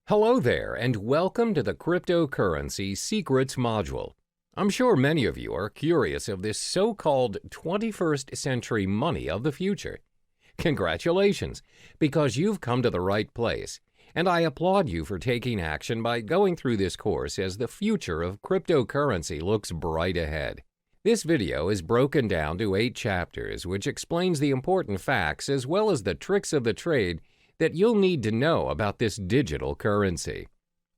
Hello there, and welcome to the Cryptocurrency Secrets module. I'm sure many of you are curious of this so-called 21st century money of the future. Congratulations, because you've come to the right place, and I applaud you for taking action by going through this course as the future of cryptocurrency looks bright ahead. This video is broken down to 8 chapters, which explains the important facts as well as the tricks of the trade that you'll need to know about this digital currency.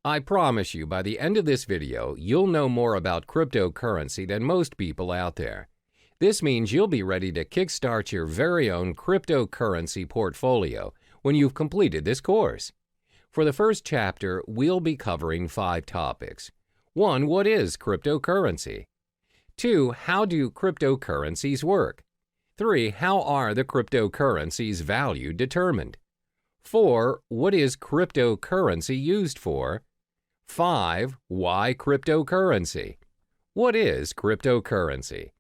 I promise you by the end of this video, you'll know more about cryptocurrency than most people out there. This means you'll be ready to kickstart your very own cryptocurrency portfolio when you've completed this course. For the first chapter, we'll be covering 5 topics. 1. What is cryptocurrency? 2. How do cryptocurrencies work? 3. How are the cryptocurrency's value determined? 4. What is cryptocurrency used for? 5. Why cryptocurrency? What is cryptocurrency?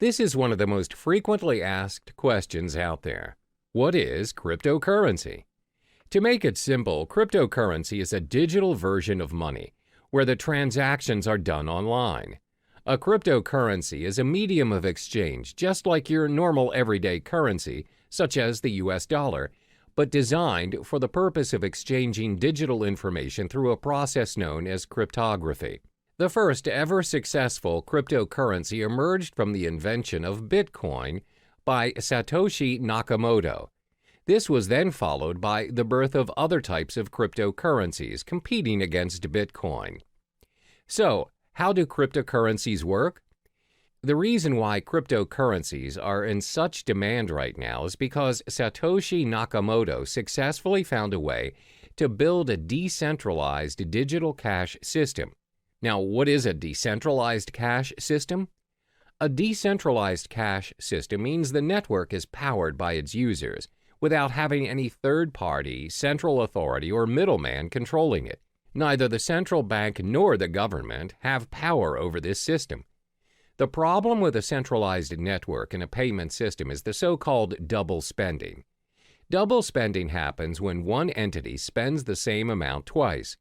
This is one of the most frequently asked questions out there. What is cryptocurrency? To make it simple, cryptocurrency is a digital version of money where the transactions are done online. A cryptocurrency is a medium of exchange just like your normal everyday currency, such as the US dollar, but designed for the purpose of exchanging digital information through a process known as cryptography. The first ever successful cryptocurrency emerged from the invention of Bitcoin by Satoshi Nakamoto. This was then followed by the birth of other types of cryptocurrencies competing against Bitcoin. So, how do cryptocurrencies work? The reason why cryptocurrencies are in such demand right now is because Satoshi Nakamoto successfully found a way to build a decentralized digital cash system. Now, what is a decentralized cash system? A decentralized cash system means the network is powered by its users without having any third-party, central authority, or middleman controlling it. Neither the central bank nor the government have power over this system. The problem with a centralized network in a payment system is the so-called double spending. Double spending happens when one entity spends the same amount twice.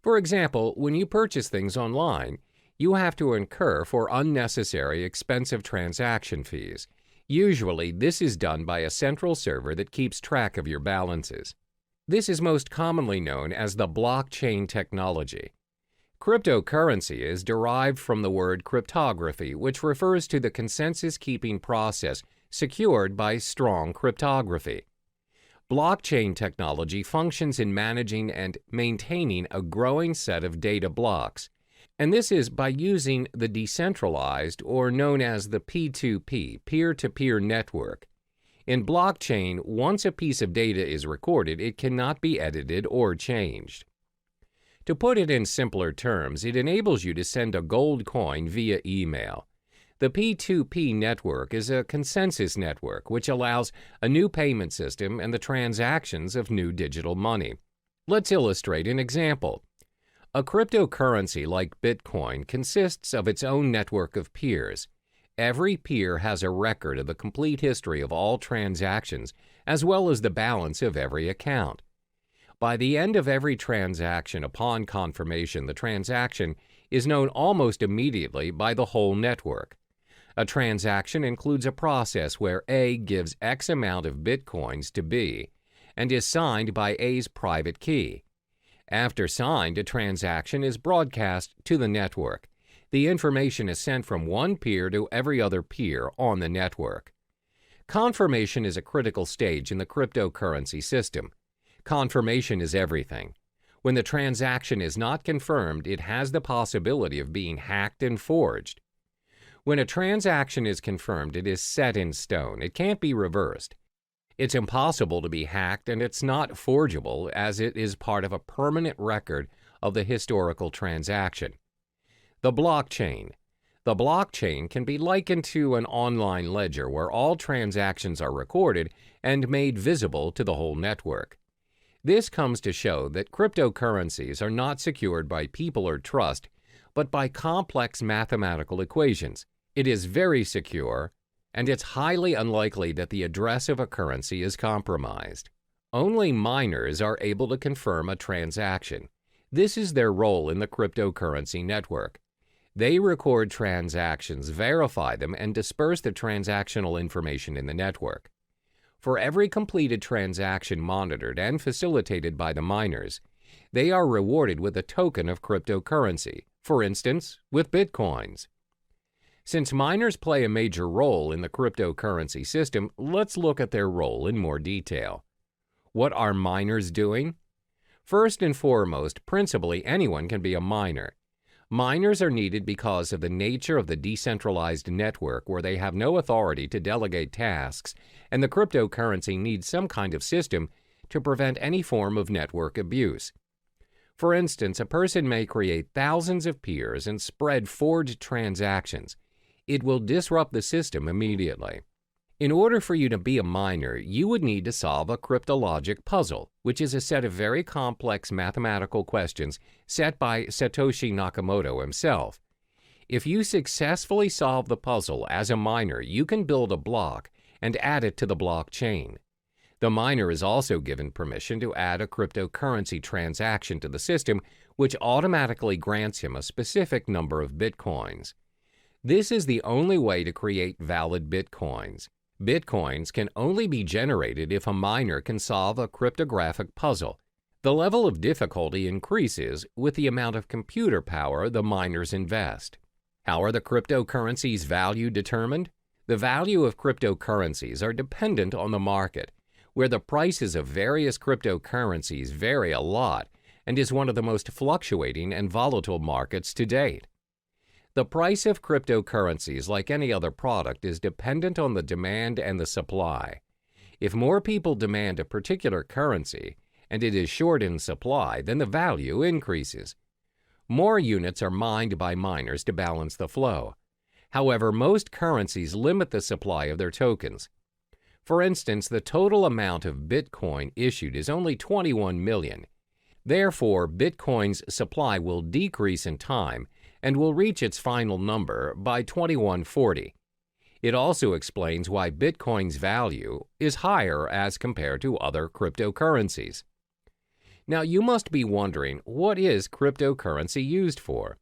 For example, when you purchase things online, you have to incur for unnecessary expensive transaction fees. Usually, this is done by a central server that keeps track of your balances. This is most commonly known as the blockchain technology. Cryptocurrency is derived from the word cryptography, which refers to the consensus-keeping process secured by strong cryptography. Blockchain technology functions in managing and maintaining a growing set of data blocks, and this is by using the decentralized, or known as the P2P, peer-to-peer network. In blockchain, once a piece of data is recorded, it cannot be edited or changed. To put it in simpler terms, it enables you to send a gold coin via email. The P2P network is a consensus network which allows a new payment system and the transactions of new digital money. Let's illustrate an example. A cryptocurrency like Bitcoin consists of its own network of peers. Every peer has a record of the complete history of all transactions as well as the balance of every account. By the end of every transaction upon confirmation, the transaction is known almost immediately by the whole network. A transaction includes a process where A gives X amount of Bitcoins to B and is signed by A's private key. After signed, a transaction is broadcast to the network. The information is sent from one peer to every other peer on the network. Confirmation is a critical stage in the cryptocurrency system. Confirmation is everything. When the transaction is not confirmed, it has the possibility of being hacked and forged. When a transaction is confirmed, it is set in stone. It can't be reversed. It's impossible to be hacked, and it's not forgeable as it is part of a permanent record of the historical transaction. The blockchain. The blockchain can be likened to an online ledger where all transactions are recorded and made visible to the whole network. This comes to show that cryptocurrencies are not secured by people or trust, but by complex mathematical equations. It is very secure, and it's highly unlikely that the address of a currency is compromised. Only miners are able to confirm a transaction. This is their role in the cryptocurrency network. They record transactions, verify them, and disperse the transactional information in the network. For every completed transaction monitored and facilitated by the miners, they are rewarded with a token of cryptocurrency, for instance, with Bitcoins. Since miners play a major role in the cryptocurrency system, let's look at their role in more detail. What are miners doing? First and foremost, principally anyone can be a miner. Miners are needed because of the nature of the decentralized network where they have no authority to delegate tasks, and the cryptocurrency needs some kind of system to prevent any form of network abuse. For instance, a person may create thousands of peers and spread forged transactions. It will disrupt the system immediately. In order for you to be a miner, you would need to solve a cryptologic puzzle, which is a set of very complex mathematical questions set by Satoshi Nakamoto himself. If you successfully solve the puzzle as a miner, you can build a block and add it to the blockchain. The miner is also given permission to add a cryptocurrency transaction to the system, which automatically grants him a specific number of bitcoins. This is the only way to create valid bitcoins. Bitcoins can only be generated if a miner can solve a cryptographic puzzle. The level of difficulty increases with the amount of computer power the miners invest. How are the cryptocurrencies' value determined? The value of cryptocurrencies are dependent on the market, where the prices of various cryptocurrencies vary a lot and is one of the most fluctuating and volatile markets to date. The price of cryptocurrencies, like any other product, is dependent on the demand and the supply. If more people demand a particular currency and it is short in supply, then the value increases. More units are mined by miners to balance the flow. However, most currencies limit the supply of their tokens. For instance, the total amount of Bitcoin issued is only 21 million. Therefore, Bitcoin's supply will decrease in time and will reach its final number by 2140. It also explains why Bitcoin's value is higher as compared to other cryptocurrencies. Now, you must be wondering, what is cryptocurrency used for?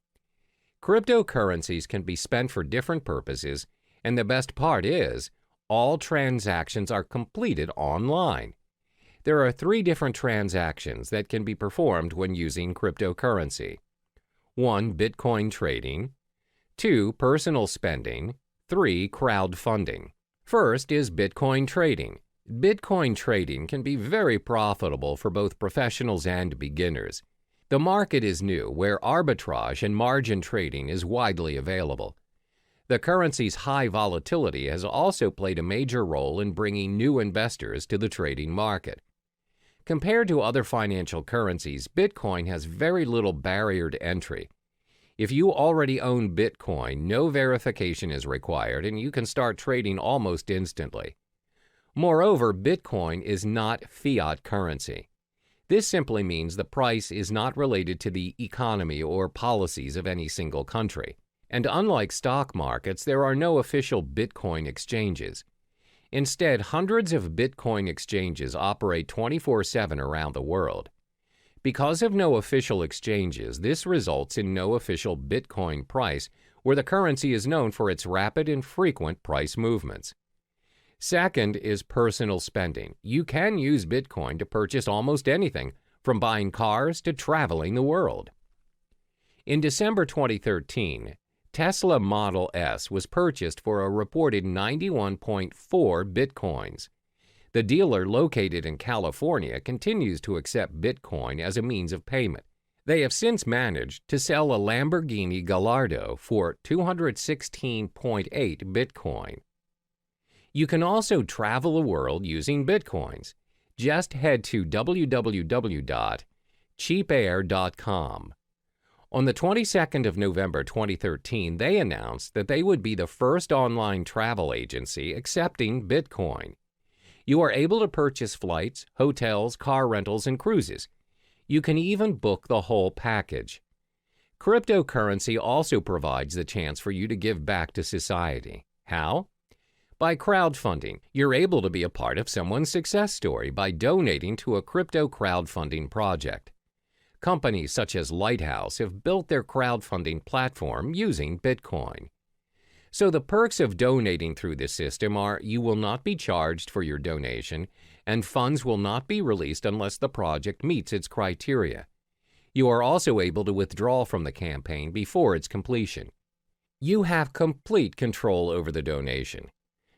Cryptocurrencies can be spent for different purposes, and the best part is, all transactions are completed online. There are 3 different transactions that can be performed when using cryptocurrency. 1. Bitcoin trading. 2. Personal spending. 3. Crowdfunding. First is Bitcoin trading. Bitcoin trading can be very profitable for both professionals and beginners. The market is new, where arbitrage and margin trading is widely available. The currency's high volatility has also played a major role in bringing new investors to the trading market. Compared to other financial currencies, Bitcoin has very little barrier to entry. If you already own Bitcoin, no verification is required and you can start trading almost instantly. Moreover, Bitcoin is not fiat currency. This simply means the price is not related to the economy or policies of any single country. And unlike stock markets, there are no official Bitcoin exchanges. Instead, hundreds of Bitcoin exchanges operate 24/7 around the world. Because of no official exchanges, this results in no official Bitcoin price, where the currency is known for its rapid and frequent price movements. Second is personal spending. You can use Bitcoin to purchase almost anything, from buying cars to traveling the world. In December 2013, Tesla Model S was purchased for a reported 91.4 Bitcoins. The dealer, located in California, continues to accept Bitcoin as a means of payment. They have since managed to sell a Lamborghini Gallardo for 216.8 Bitcoin. You can also travel the world using Bitcoins. Just head to www.cheapair.com. On the 22nd of November 2013, they announced that they would be the first online travel agency accepting Bitcoin. You are able to purchase flights, hotels, car rentals, and cruises. You can even book the whole package. Cryptocurrency also provides the chance for you to give back to society. How? By crowdfunding. You're able to be a part of someone's success story by donating to a crypto crowdfunding project. Companies such as Lighthouse have built their crowdfunding platform using Bitcoin. So the perks of donating through this system are you will not be charged for your donation, and funds will not be released unless the project meets its criteria. You are also able to withdraw from the campaign before its completion. You have complete control over the donation.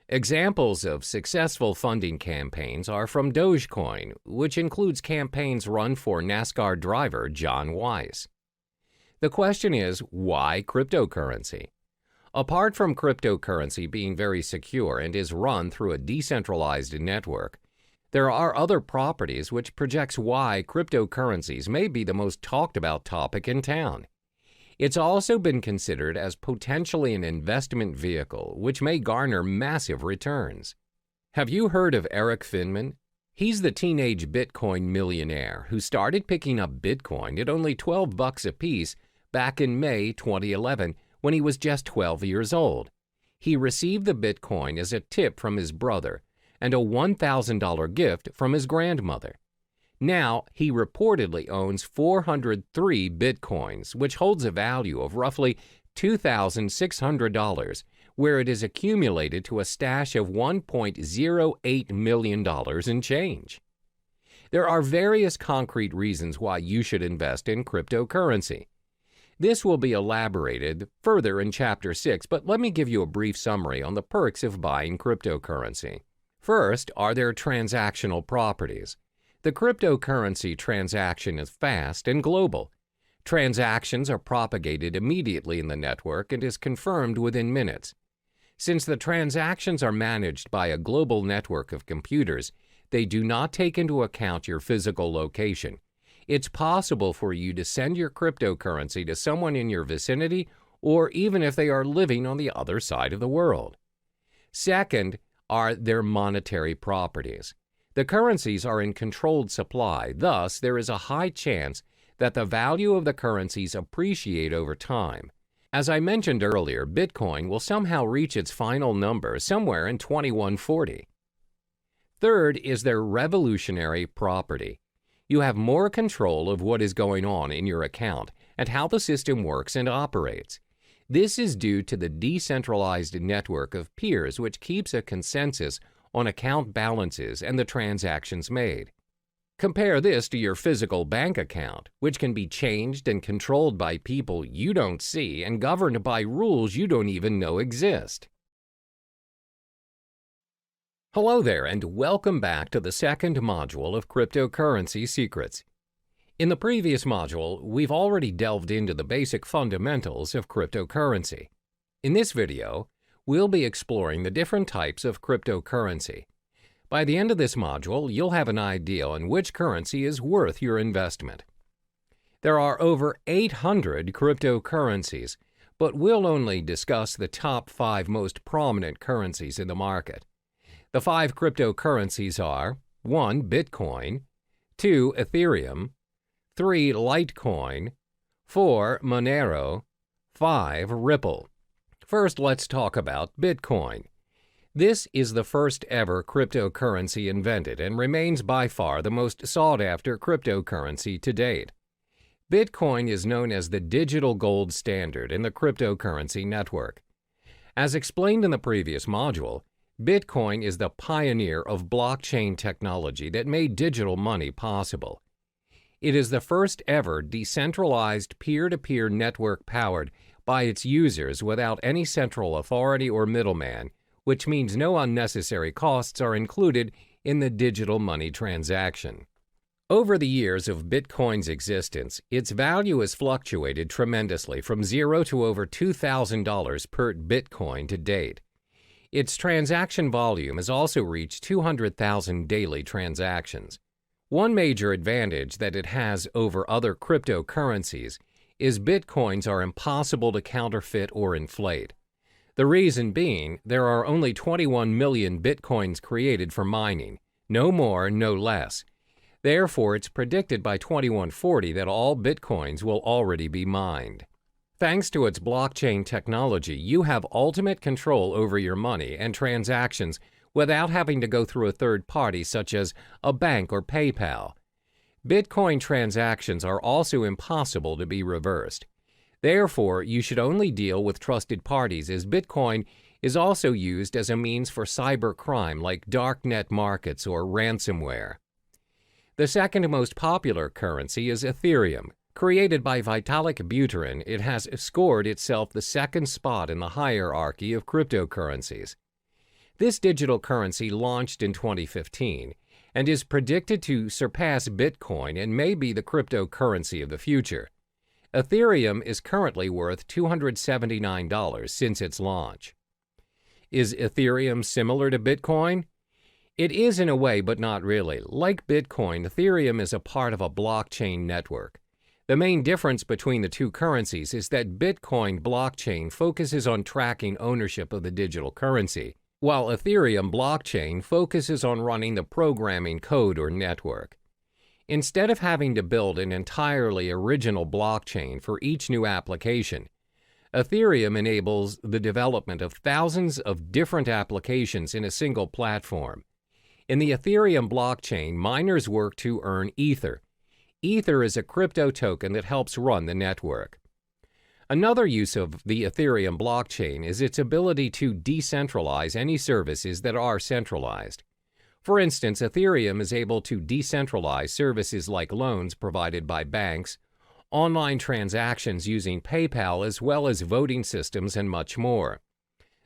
Examples of successful funding campaigns are from Dogecoin, which includes campaigns run for NASCAR driver John Weiss. The question is, why cryptocurrency? Apart from cryptocurrency being very secure and is run through a decentralized network, there are other properties which projects why cryptocurrencies may be the most talked about topic in town. It's also been considered as potentially an investment vehicle which may garner massive returns. Have you heard of Eric Finman? He's the teenage Bitcoin millionaire who started picking up Bitcoin at only $12 a piece back in May 2011 when he was just 12 years old. He received the Bitcoin as a tip from his brother and a $1,000 gift from his grandmother. Now, he reportedly owns 403 Bitcoins, which holds a value of roughly $2,600, where it is accumulated to a stash of $1.08 million in change. There are various concrete reasons why you should invest in cryptocurrency. This will be elaborated further in Chapter 6, but let me give you a brief summary on the perks of buying cryptocurrency. First are their transactional properties. The cryptocurrency transaction is fast and global. Transactions are propagated immediately in the network and is confirmed within minutes. Since the transactions are managed by a global network of computers, they do not take into account your physical location. It's possible for you to send your cryptocurrency to someone in your vicinity or even if they are living on the other side of the world. Second are their monetary properties. The currencies are in controlled supply, thus there is a high chance that the value of the currencies appreciate over time. As I mentioned earlier, Bitcoin will somehow reach its final number somewhere in 2140. Third is their revolutionary property. You have more control of what is going on in your account and how the system works and operates. This is due to the decentralized network of peers which keeps a consensus on account balances and the transactions made. Compare this to your physical bank account, which can be changed and controlled by people you don't see and governed by rules you don't even know exist. Hello there, and welcome back to the second module of Cryptocurrency Secrets. In the previous module, we've already delved into the basic fundamentals of cryptocurrency. In this video, we'll be exploring the different types of cryptocurrency. By the end of this module, you'll have an idea on which currency is worth your investment. There are over 800 cryptocurrencies, but we'll only discuss the top 5 most prominent currencies in the market. The 5 cryptocurrencies are 1. Bitcoin, 2. Ethereum, 3. Litecoin, 4. Monero, 5. Ripple. First, let's talk about Bitcoin. This is the first ever cryptocurrency invented and remains by far the most sought-after cryptocurrency to date. Bitcoin is known as the digital gold standard in the cryptocurrency network. As explained in the previous module, Bitcoin is the pioneer of blockchain technology that made digital money possible. It is the first ever decentralized peer-to-peer network powered by its users without any central authority or middleman, which means no unnecessary costs are included in the digital money transaction. Over the years of Bitcoin's existence, its value has fluctuated tremendously from $0 to over $2,000 per Bitcoin to date. Its transaction volume has also reached 200,000 daily transactions. One major advantage that it has over other cryptocurrencies is Bitcoins are impossible to counterfeit or inflate. The reason being, there are only 21 million Bitcoins created for mining, no more, no less. Therefore, it's predicted by 2140 that all Bitcoins will already be mined. Thanks to its blockchain technology, you have ultimate control over your money and transactions without having to go through a third party such as a bank or PayPal. Bitcoin transactions are also impossible to be reversed. Therefore, you should only deal with trusted parties, as Bitcoin is also used as a means for cybercrime like darknet markets or ransomware. The second most popular currency is Ethereum. Created by Vitalik Buterin, it has scored itself the second spot in the hierarchy of cryptocurrencies. This digital currency launched in 2015 and is predicted to surpass Bitcoin and may be the cryptocurrency of the future. Ethereum is currently worth $279 since its launch. Is Ethereum similar to Bitcoin? It is in a way, but not really. Like Bitcoin, Ethereum is a part of a blockchain network. The main difference between the two currencies is that Bitcoin blockchain focuses on tracking ownership of the digital currency, while Ethereum blockchain focuses on running the programming code or network. Instead of having to build an entirely original blockchain for each new application, Ethereum enables the development of thousands of different applications in a single platform. In the Ethereum blockchain, miners work to earn Ether. Ether is a crypto token that helps run the network. Another use of the Ethereum blockchain is its ability to decentralize any services that are centralized. For instance, Ethereum is able to decentralize services like loans provided by banks, online transactions using PayPal, as well as voting systems and much more.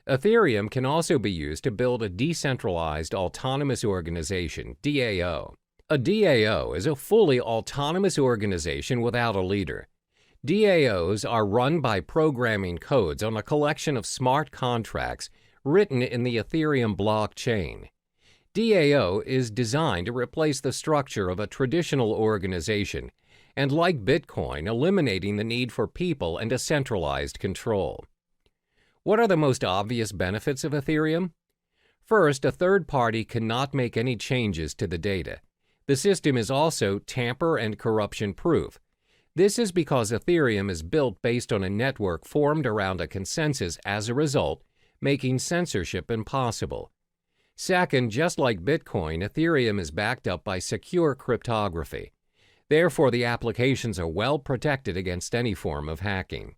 Ethereum can also be used to build a decentralized autonomous organization, DAO. A DAO is a fully autonomous organization without a leader. DAOs are run by programming codes on a collection of smart contracts written in the Ethereum blockchain. DAO is designed to replace the structure of a traditional organization and, like Bitcoin, eliminating the need for people and a centralized control. What are the most obvious benefits of Ethereum? First, a third party cannot make any changes to the data. The system is also tamper and corruption proof. This is because Ethereum is built based on a network formed around a consensus, as a result, making censorship impossible. Second, just like Bitcoin, Ethereum is backed up by secure cryptography. Therefore, the applications are well protected against any form of hacking.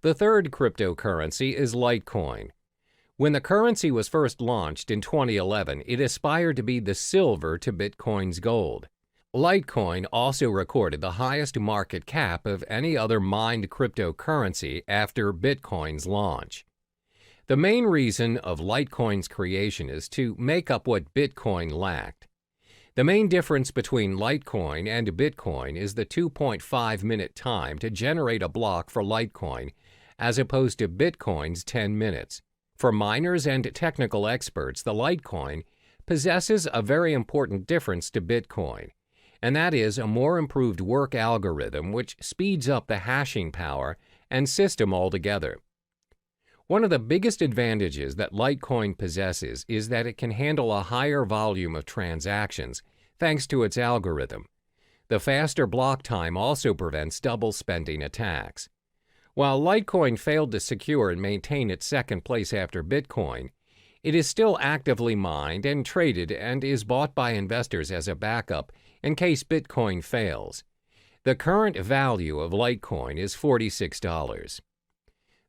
The third cryptocurrency is Litecoin. When the currency was first launched in 2011, it aspired to be the silver to Bitcoin's gold. Litecoin also recorded the highest market cap of any other mined cryptocurrency after Bitcoin's launch. The main reason of Litecoin's creation is to make up what Bitcoin lacked. The main difference between Litecoin and Bitcoin is the 2.5-minute time to generate a block for Litecoin, as opposed to Bitcoin's 10 minutes. For miners and technical experts, the Litecoin possesses a very important difference to Bitcoin, and that is a more improved work algorithm which speeds up the hashing power and system altogether. One of the biggest advantages that Litecoin possesses is that it can handle a higher volume of transactions thanks to its algorithm. The faster block time also prevents double spending attacks. While Litecoin failed to secure and maintain its second place after Bitcoin, it is still actively mined and traded and is bought by investors as a backup in case Bitcoin fails. The current value of Litecoin is $46.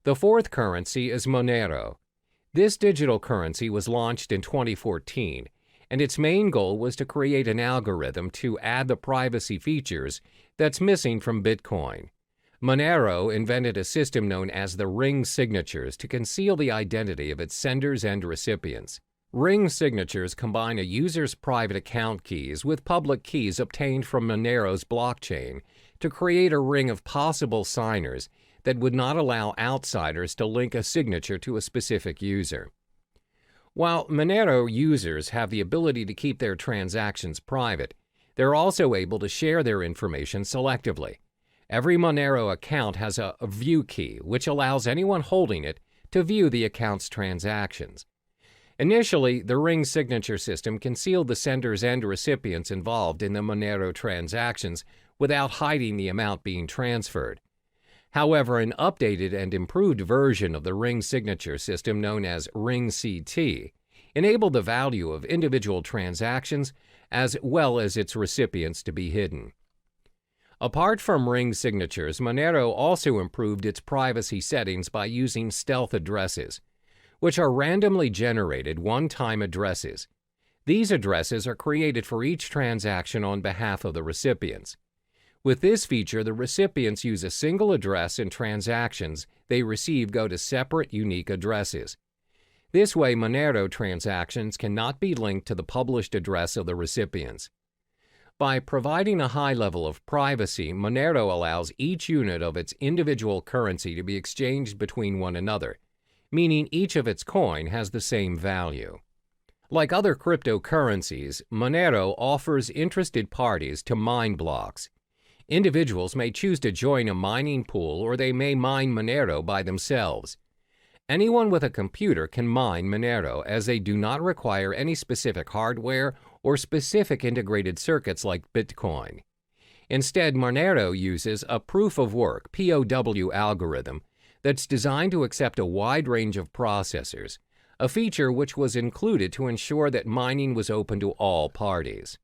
The fourth currency is Monero. This digital currency was launched in 2014, and its main goal was to create an algorithm to add the privacy features that's missing from Bitcoin. Monero invented a system known as the ring signatures to conceal the identity of its senders and recipients. Ring signatures combine a user's private account keys with public keys obtained from Monero's blockchain to create a ring of possible signers that would not allow outsiders to link a signature to a specific user. While Monero users have the ability to keep their transactions private, they're also able to share their information selectively. Every Monero account has a view key, which allows anyone holding it to view the account's transactions. Initially, the ring signature system concealed the senders and recipients involved in the Monero transactions without hiding the amount being transferred. However, an updated and improved version of the ring signature system known as RingCT enabled the value of individual transactions as well as its recipients to be hidden. Apart from ring signatures, Monero also improved its privacy settings by using stealth addresses, which are randomly generated one-time addresses. These addresses are created for each transaction on behalf of the recipients. With this feature, the recipients use a single address and transactions they receive go to separate, unique addresses. This way, Monero transactions cannot be linked to the published address of the recipients. By providing a high level of privacy, Monero allows each unit of its individual currency to be exchanged between one another, meaning each of its coin has the same value. Like other cryptocurrencies, Monero offers interested parties to mine blocks. Individuals may choose to join a mining pool, or they may mine Monero by themselves. Anyone with a computer can mine Monero, as they do not require any specific hardware or specific integrated circuits like Bitcoin. Instead, Monero uses a proof-of-work (POW) algorithm that's designed to accept a wide range of processors, a feature which was included to ensure that mining was open to all parties.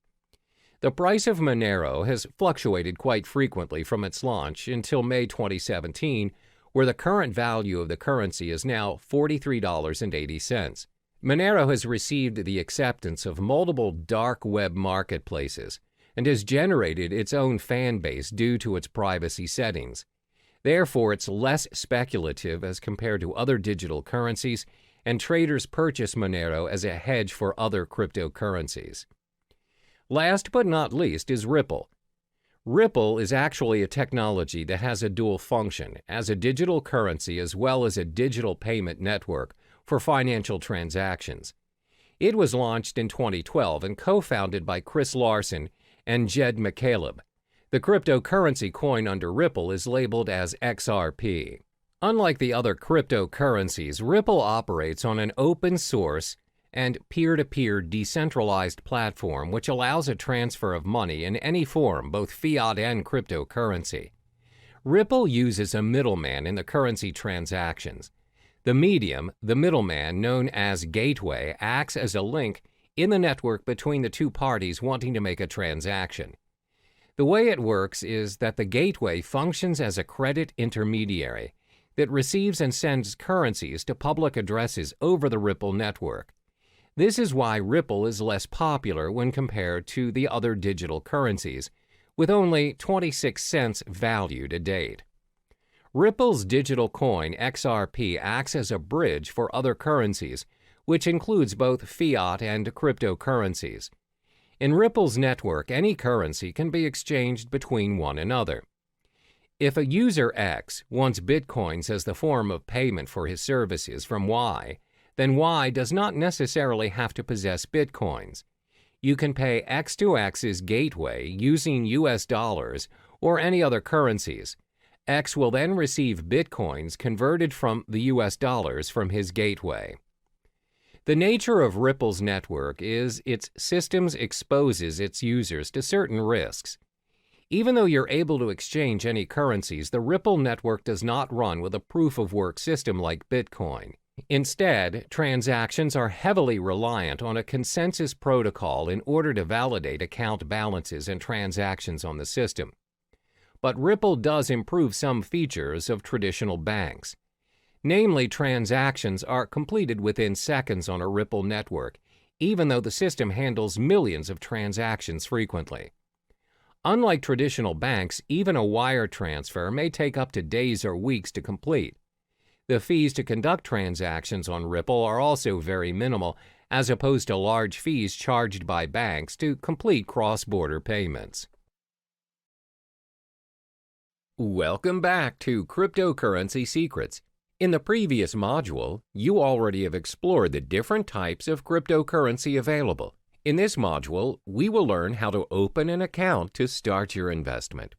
The price of Monero has fluctuated quite frequently from its launch until May 2017, where the current value of the currency is now $43.80. Monero has received the acceptance of multiple dark web marketplaces and has generated its own fan base due to its privacy settings. Therefore, it's less speculative as compared to other digital currencies, and traders purchase Monero as a hedge for other cryptocurrencies. Last but not least is Ripple. Ripple is actually a technology that has a dual function as a digital currency as well as a digital payment network for financial transactions. It was launched in 2012 and co-founded by Chris Larsen and Jed McCaleb. The cryptocurrency coin under Ripple is labeled as XRP. Unlike the other cryptocurrencies, Ripple operates on an open source and peer-to-peer decentralized platform which allows a transfer of money in any form, both fiat and cryptocurrency. Ripple uses a middleman in the currency transactions. The medium, the middleman known as gateway, acts as a link in the network between the two parties wanting to make a transaction. The way it works is that the gateway functions as a credit intermediary that receives and sends currencies to public addresses over the Ripple network. This is why Ripple is less popular when compared to the other digital currencies, with only 26 cents value to date. Ripple's digital coin XRP acts as a bridge for other currencies, which includes both fiat and cryptocurrencies. In Ripple's network, any currency can be exchanged between one another. If a user X wants Bitcoins as the form of payment for his services from Y, then Y does not necessarily have to possess Bitcoins. You can pay X to X's gateway using US dollars or any other currencies. X will then receive Bitcoins converted from the US dollars from his gateway. The nature of Ripple's network is its systems exposes its users to certain risks. Even though you're able to exchange any currencies, the Ripple network does not run with a proof-of-work system like Bitcoin. Instead, transactions are heavily reliant on a consensus protocol in order to validate account balances and transactions on the system. But Ripple does improve some features of traditional banks. Namely, transactions are completed within seconds on a Ripple network, even though the system handles millions of transactions frequently. Unlike traditional banks, even a wire transfer may take up to days or weeks to complete. The fees to conduct transactions on Ripple are also very minimal, as opposed to large fees charged by banks to complete cross-border payments. Welcome back to Cryptocurrency Secrets. In the previous module, you already have explored the different types of cryptocurrency available. In this module, we will learn how to open an account to start your investment.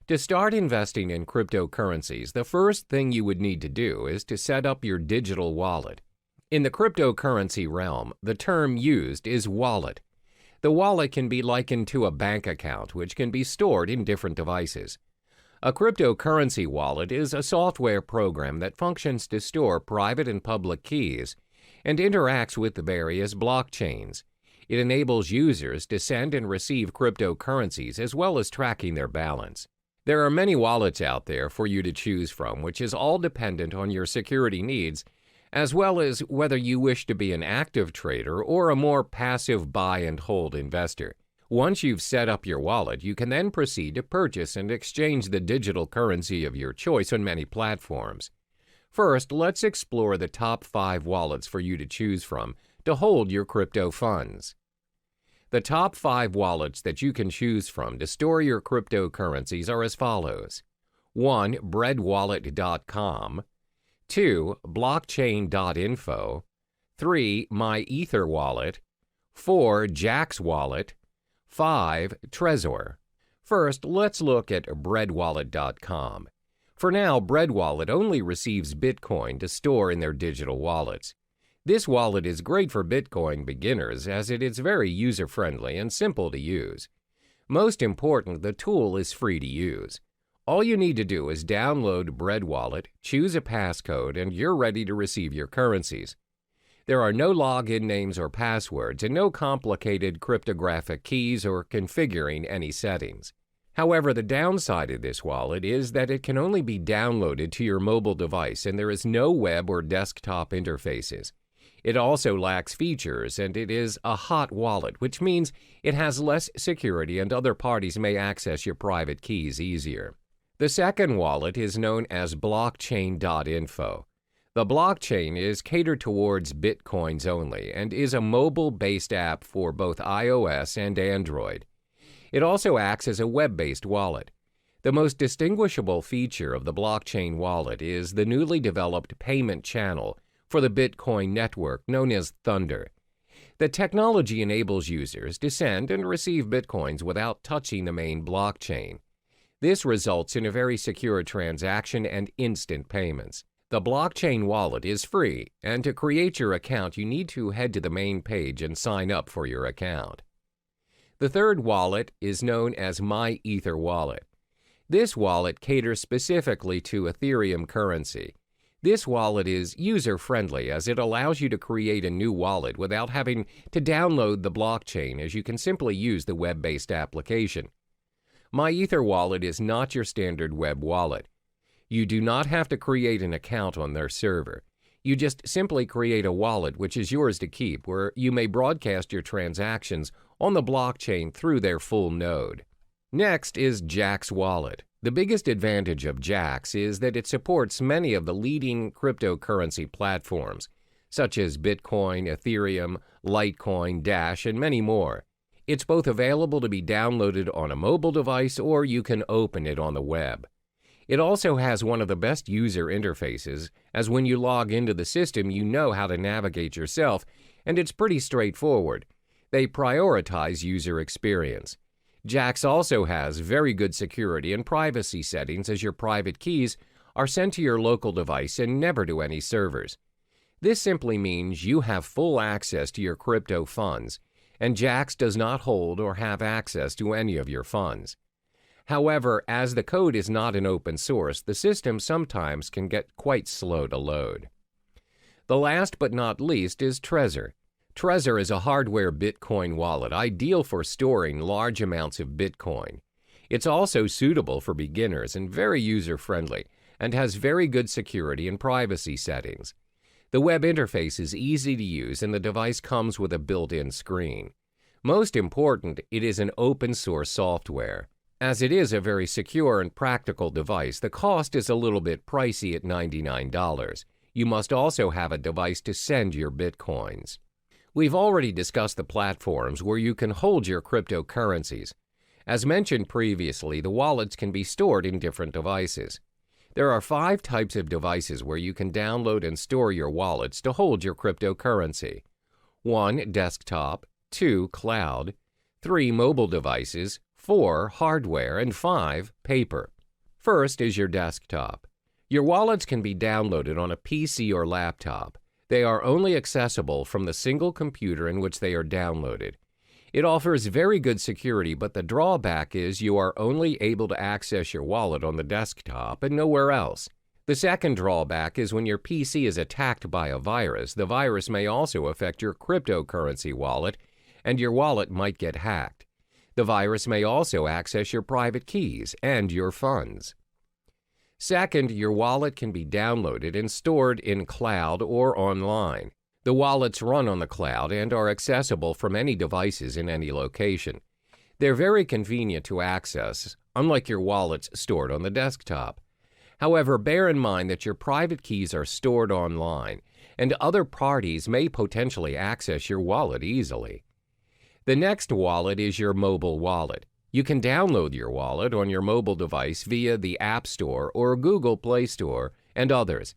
To start investing in cryptocurrencies, the first thing you would need to do is to set up your digital wallet. In the cryptocurrency realm, the term used is wallet. The wallet can be likened to a bank account, which can be stored in different devices. A cryptocurrency wallet is a software program that functions to store private and public keys and interacts with the various blockchains. It enables users to send and receive cryptocurrencies as well as tracking their balance. There are many wallets out there for you to choose from, which is all dependent on your security needs, as well as whether you wish to be an active trader or a more passive buy and hold investor. Once you've set up your wallet, you can then proceed to purchase and exchange the digital currency of your choice on many platforms. First, let's explore the top 5 wallets for you to choose from to hold your crypto funds. The top 5 wallets that you can choose from to store your cryptocurrencies are as follows. 1. Breadwallet.com. 2. Blockchain.info. 3. MyEtherWallet. 4. Jaxx Wallet. 5. Trezor. First, let's look at breadwallet.com. For now, BreadWallet only receives Bitcoin to store in their digital wallets. This wallet is great for Bitcoin beginners as it is very user-friendly and simple to use. Most important, the tool is free to use. All you need to do is download BreadWallet, choose a passcode, and you're ready to receive your currencies. There are no login names or passwords and no complicated cryptographic keys or configuring any settings. However, the downside of this wallet is that it can only be downloaded to your mobile device and there is no web or desktop interfaces. It also lacks features and it is a hot wallet, which means it has less security and other parties may access your private keys easier. The second wallet is known as blockchain.info. The blockchain is catered towards Bitcoins only and is a mobile-based app for both iOS and Android. It also acts as a web-based wallet. The most distinguishable feature of the blockchain wallet is the newly developed payment channel for the Bitcoin network known as Thunder. The technology enables users to send and receive Bitcoins without touching the main blockchain. This results in a very secure transaction and instant payments. The blockchain wallet is free, and to create your account, you need to head to the main page and sign up for your account. The third wallet is known as MyEtherWallet. This wallet caters specifically to Ethereum currency. This wallet is user-friendly as it allows you to create a new wallet without having to download the blockchain, as you can simply use the web-based application. MyEtherWallet is not your standard web wallet. You do not have to create an account on their server. You just simply create a wallet which is yours to keep, where you may broadcast your transactions on the blockchain through their full node. Next is Jaxx Wallet. The biggest advantage of Jaxx is that it supports many of the leading cryptocurrency platforms, such as Bitcoin, Ethereum, Litecoin, Dash, and many more. It's both available to be downloaded on a mobile device or you can open it on the web. It also has one of the best user interfaces, as when you log into the system you know how to navigate yourself, and it's pretty straightforward. They prioritize user experience. Jaxx also has very good security and privacy settings, as your private keys are sent to your local device and never to any servers. This simply means you have full access to your crypto funds, and Jaxx does not hold or have access to any of your funds. However, as the code is not an open source, the system sometimes can get quite slow to load. The last but not least is Trezor. Trezor is a hardware Bitcoin wallet ideal for storing large amounts of Bitcoin. It's also suitable for beginners and very user-friendly, and has very good security and privacy settings. The web interface is easy to use and the device comes with a built-in screen. Most important, it is an open-source software. As it is a very secure and practical device, the cost is a little bit pricey at $99. You must also have a device to send your Bitcoins. We've already discussed the platforms where you can hold your cryptocurrencies. As mentioned previously, the wallets can be stored in different devices. There are 5 types of devices where you can download and store your wallets to hold your cryptocurrency. 1. Desktop. 2. Cloud. 3. Mobile devices. 4. Hardware. And 5. Paper. First is your desktop. Your wallets can be downloaded on a PC or laptop. They are only accessible from the single computer in which they are downloaded. It offers very good security, but the drawback is you are only able to access your wallet on the desktop and nowhere else. The second drawback is when your PC is attacked by a virus, the virus may also affect your cryptocurrency wallet, and your wallet might get hacked. The virus may also access your private keys and your funds. Second, your wallet can be downloaded and stored in cloud or online. The wallets run on the cloud and are accessible from any devices in any location. They're very convenient to access, unlike your wallets stored on the desktop. However, bear in mind that your private keys are stored online, and other parties may potentially access your wallet easily. The next wallet is your mobile wallet. You can download your wallet on your mobile device via the App Store or Google Play Store and others.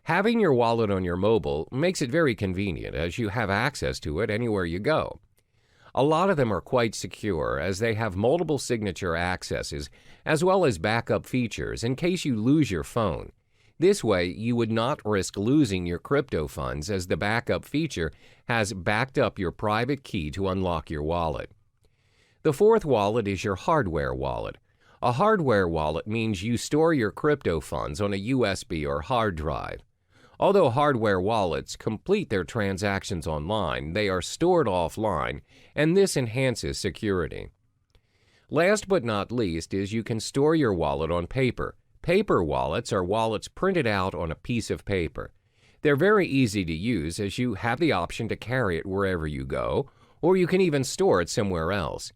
Having your wallet on your mobile makes it very convenient as you have access to it anywhere you go. A lot of them are quite secure as they have multiple signature accesses as well as backup features in case you lose your phone. This way, you would not risk losing your crypto funds as the backup feature has backed up your private key to unlock your wallet. The fourth wallet is your hardware wallet. A hardware wallet means you store your crypto funds on a USB or hard drive. Although hardware wallets complete their transactions online, they are stored offline, and this enhances security. Last but not least is you can store your wallet on paper. Paper wallets are wallets printed out on a piece of paper. They're very easy to use as you have the option to carry it wherever you go, or you can even store it somewhere else.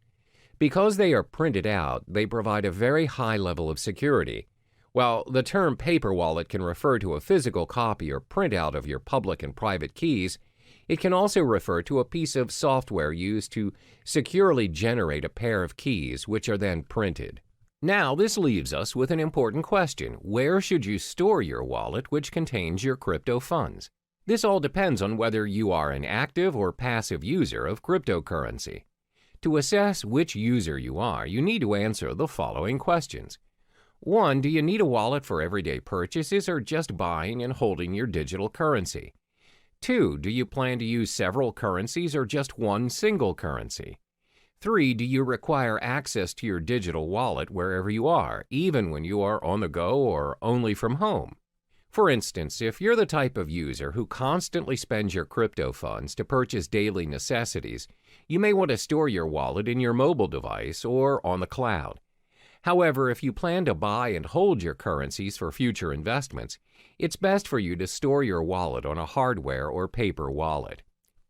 Because they are printed out, they provide a very high level of security. While the term paper wallet can refer to a physical copy or printout of your public and private keys, it can also refer to a piece of software used to securely generate a pair of keys, which are then printed. Now, this leaves us with an important question. Where should you store your wallet which contains your crypto funds? This all depends on whether you are an active or passive user of cryptocurrency. To assess which user you are, you need to answer the following questions. 1. Do you need a wallet for everyday purchases or just buying and holding your digital currency? 2. Do you plan to use several currencies or just one single currency? 3. Do you require access to your digital wallet wherever you are, even when you are on the go or only from home? For instance, if you're the type of user who constantly spends your crypto funds to purchase daily necessities, you may want to store your wallet in your mobile device or on the cloud. However, if you plan to buy and hold your currencies for future investments, it's best for you to store your wallet on a hardware or paper wallet.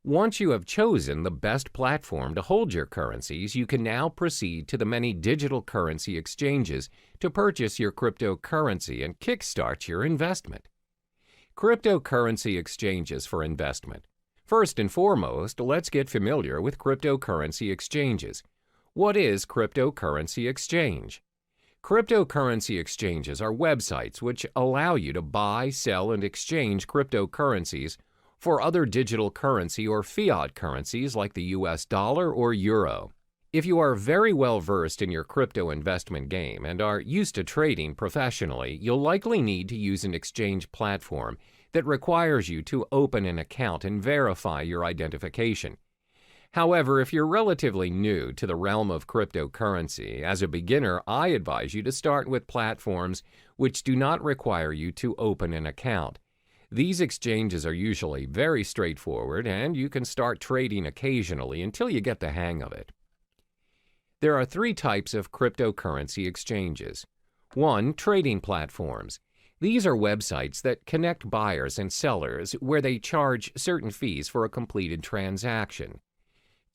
Once you have chosen the best platform to hold your currencies, you can now proceed to the many digital currency exchanges to purchase your cryptocurrency and kickstart your investment. Cryptocurrency exchanges for investment. First and foremost, let's get familiar with cryptocurrency exchanges. What is cryptocurrency exchange? Cryptocurrency exchanges are websites which allow you to buy, sell, and exchange cryptocurrencies for other digital currency or fiat currencies like the US dollar or euro. If you are very well versed in your crypto investment game and are used to trading professionally, you'll likely need to use an exchange platform that requires you to open an account and verify your identification. However, if you're relatively new to the realm of cryptocurrency, as a beginner, I advise you to start with platforms which do not require you to open an account. These exchanges are usually very straightforward, and you can start trading occasionally until you get the hang of it. There are 3 types of cryptocurrency exchanges. 1. Trading platforms. These are websites that connect buyers and sellers where they charge certain fees for a completed transaction.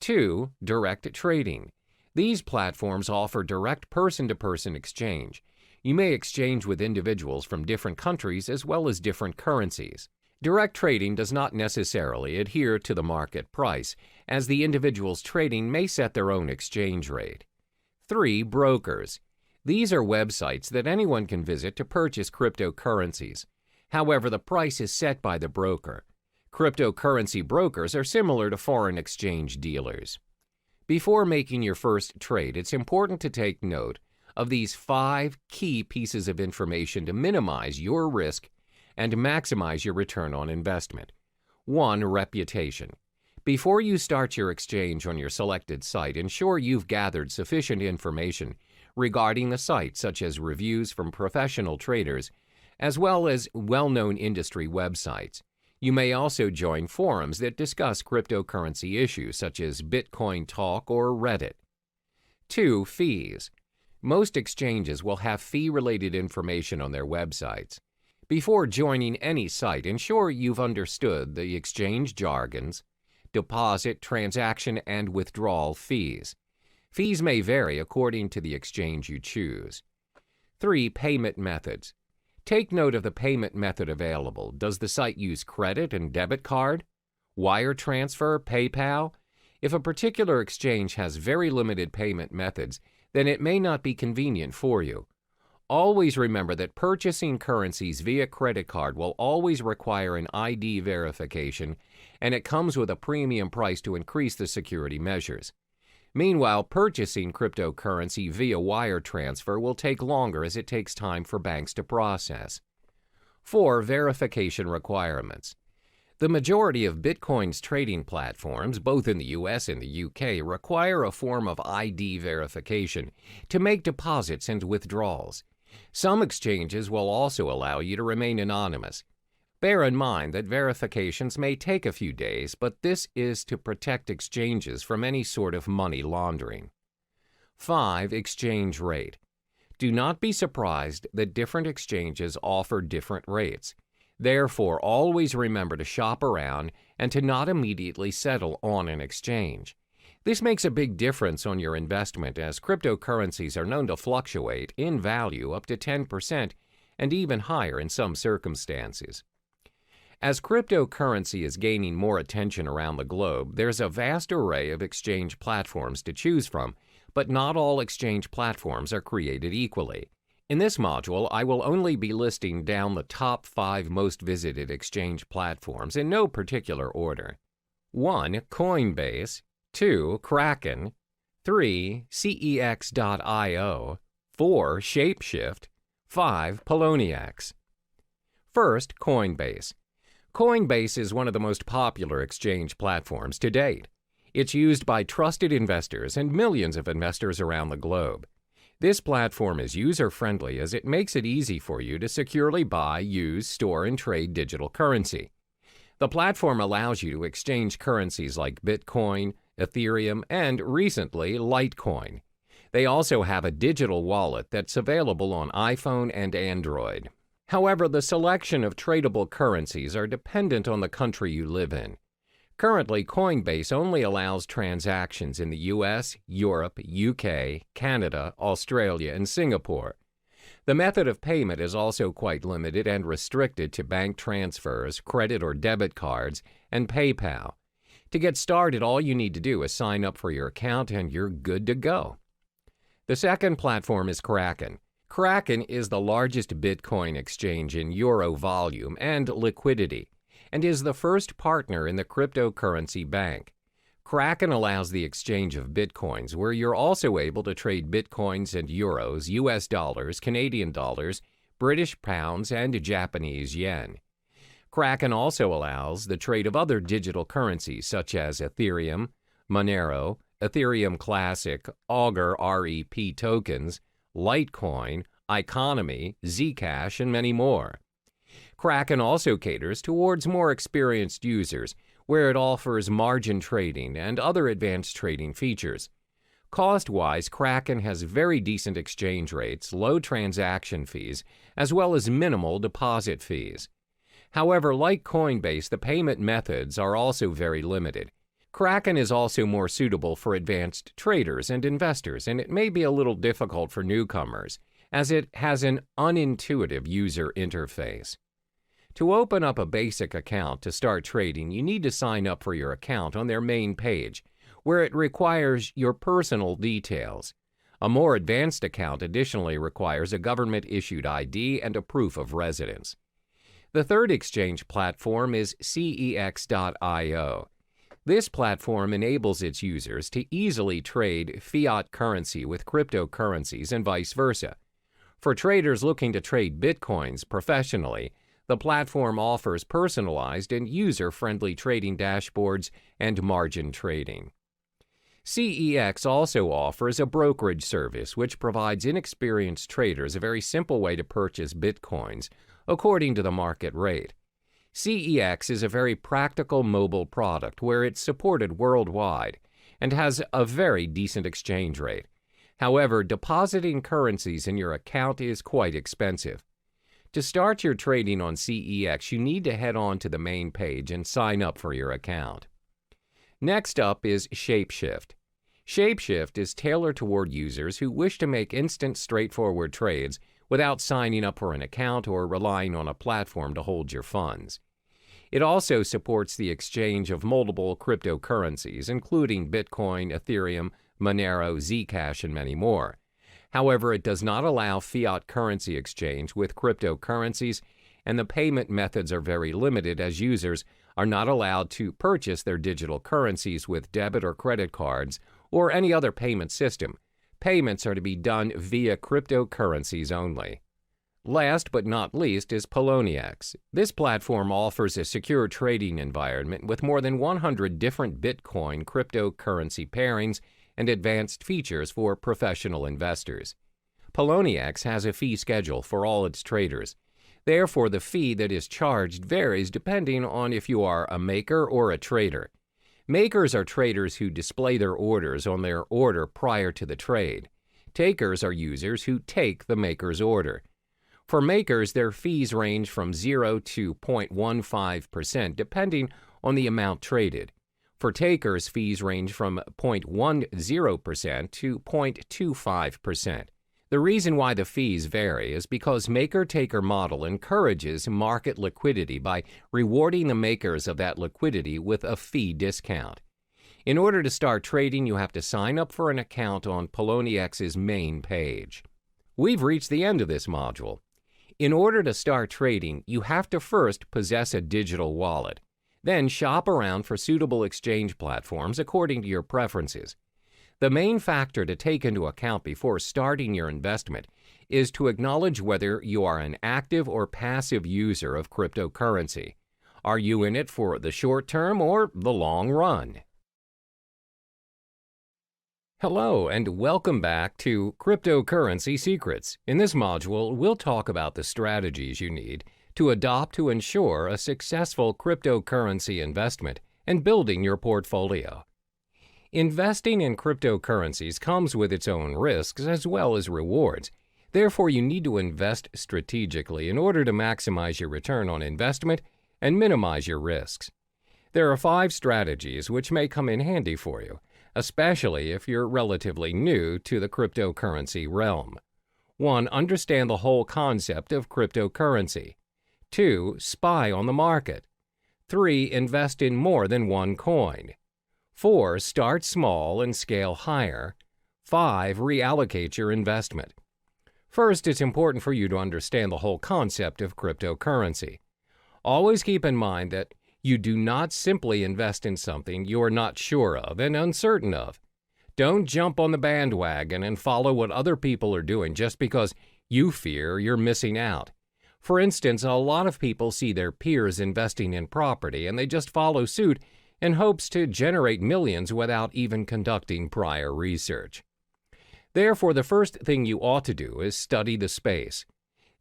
2. Direct trading. These platforms offer direct person-to-person exchange. You may exchange with individuals from different countries as well as different currencies. Direct trading does not necessarily adhere to the market price, as the individuals trading may set their own exchange rate. 3. Brokers. These are websites that anyone can visit to purchase cryptocurrencies. However, the price is set by the broker. Cryptocurrency brokers are similar to foreign exchange dealers. Before making your first trade, it's important to take note of these 5 key pieces of information to minimize your risk and maximize your return on investment. 1. Reputation. Before you start your exchange on your selected site, ensure you've gathered sufficient information regarding the site, such as reviews from professional traders, as well as well-known industry websites. You may also join forums that discuss cryptocurrency issues such as Bitcoin Talk or Reddit. 2. Fees. Most exchanges will have fee-related information on their websites. Before joining any site, ensure you've understood the exchange jargons, deposit, transaction, and withdrawal fees. Fees may vary according to the exchange you choose. 3. Payment methods. Take note of the payment method available. Does the site use credit and debit card, wire transfer, PayPal? If a particular exchange has very limited payment methods, then it may not be convenient for you. Always remember that purchasing currencies via credit card will always require an ID verification, and it comes with a premium price to increase the security measures. Meanwhile, purchasing cryptocurrency via wire transfer will take longer as it takes time for banks to process. 4. Verification requirements. The majority of Bitcoin's trading platforms, both in the US and the UK, require a form of ID verification to make deposits and withdrawals. Some exchanges will also allow you to remain anonymous. Bear in mind that verifications may take a few days, but this is to protect exchanges from any sort of money laundering. 5. Exchange rate. Do not be surprised that different exchanges offer different rates. Therefore, always remember to shop around and to not immediately settle on an exchange. This makes a big difference on your investment, as cryptocurrencies are known to fluctuate in value up to 10% and even higher in some circumstances. As cryptocurrency is gaining more attention around the globe, there's a vast array of exchange platforms to choose from, but not all exchange platforms are created equally. In this module, I will only be listing down the top 5 most visited exchange platforms in no particular order. 1. Coinbase. 2. Kraken. 3. CEX.io. 4. Shapeshift. 5. Poloniex. First, Coinbase. Coinbase is one of the most popular exchange platforms to date. It's used by trusted investors and millions of investors around the globe. This platform is user-friendly as it makes it easy for you to securely buy, use, store, and trade digital currency. The platform allows you to exchange currencies like Bitcoin, Ethereum, and recently, Litecoin. They also have a digital wallet that's available on iPhone and Android. However, the selection of tradable currencies are dependent on the country you live in. Currently, Coinbase only allows transactions in the US, Europe, UK, Canada, Australia, and Singapore. The method of payment is also quite limited and restricted to bank transfers, credit or debit cards, and PayPal. To get started, all you need to do is sign up for your account and you're good to go. The second platform is Kraken. Kraken is the largest Bitcoin exchange in euro volume and liquidity, and is the first partner in the cryptocurrency bank. Kraken allows the exchange of Bitcoins, where you're also able to trade Bitcoins and euros, US dollars, Canadian dollars, British pounds, and Japanese yen. Kraken also allows the trade of other digital currencies such as Ethereum, Monero, Ethereum Classic, Augur REP tokens, Litecoin, Economy, Zcash, and many more. Kraken also caters towards more experienced users, where it offers margin trading and other advanced trading features. Cost-wise, Kraken has very decent exchange rates, low transaction fees, as well as minimal deposit fees. However, like Coinbase, the payment methods are also very limited. Kraken is also more suitable for advanced traders and investors, and it may be a little difficult for newcomers, as it has an unintuitive user interface. To open up a basic account to start trading, you need to sign up for your account on their main page, where it requires your personal details. A more advanced account additionally requires a government-issued ID and a proof of residence. The third exchange platform is CEX.io. This platform enables its users to easily trade fiat currency with cryptocurrencies and vice versa. For traders looking to trade Bitcoins professionally, the platform offers personalized and user-friendly trading dashboards and margin trading. CEX also offers a brokerage service which provides inexperienced traders a very simple way to purchase Bitcoins according to the market rate. CEX is a very practical mobile product where it's supported worldwide and has a very decent exchange rate. However, depositing currencies in your account is quite expensive. To start your trading on CEX, you need to head on to the main page and sign up for your account. Next up is Shapeshift. Shapeshift is tailored toward users who wish to make instant, straightforward trades without signing up for an account or relying on a platform to hold your funds. It also supports the exchange of multiple cryptocurrencies, including Bitcoin, Ethereum, Monero, Zcash, and many more. However, it does not allow fiat currency exchange with cryptocurrencies, and the payment methods are very limited as users are not allowed to purchase their digital currencies with debit or credit cards or any other payment system. Payments are to be done via cryptocurrencies only. Last but not least is Poloniex. This platform offers a secure trading environment with more than 100 different Bitcoin cryptocurrency pairings and advanced features for professional investors. Poloniex has a fee schedule for all its traders. Therefore, the fee that is charged varies depending on if you are a maker or a trader. Makers are traders who display their orders on their order prior to the trade. Takers are users who take the maker's order. For makers, their fees range from 0 to 0.15% depending on the amount traded. For takers, fees range from 0.10% to 0.25%. The reason why the fees vary is because maker-taker model encourages market liquidity by rewarding the makers of that liquidity with a fee discount. In order to start trading, you have to sign up for an account on PolonieX's main page. We've reached the end of this module. In order to start trading, you have to first possess a digital wallet. Then shop around for suitable exchange platforms according to your preferences. The main factor to take into account before starting your investment is to acknowledge whether you are an active or passive user of cryptocurrency. Are you in it for the short term or the long run? Hello and welcome back to Cryptocurrency Secrets. In this module, we'll talk about the strategies you need to adopt to ensure a successful cryptocurrency investment and building your portfolio. Investing in cryptocurrencies comes with its own risks as well as rewards. Therefore, you need to invest strategically in order to maximize your return on investment and minimize your risks. There are 5 strategies which may come in handy for you, especially if you're relatively new to the cryptocurrency realm. 1. Understand the whole concept of cryptocurrency. 2. Spy on the market. 3. Invest in more than one coin. 4. Start small and scale higher. 5. Reallocate your investment. First, it's important for you to understand the whole concept of cryptocurrency. Always keep in mind that you do not simply invest in something you are not sure of and uncertain of. Don't jump on the bandwagon and follow what other people are doing just because you fear you're missing out. For instance, a lot of people see their peers investing in property and they just follow suit in hopes to generate millions without even conducting prior research. Therefore, the first thing you ought to do is study the space.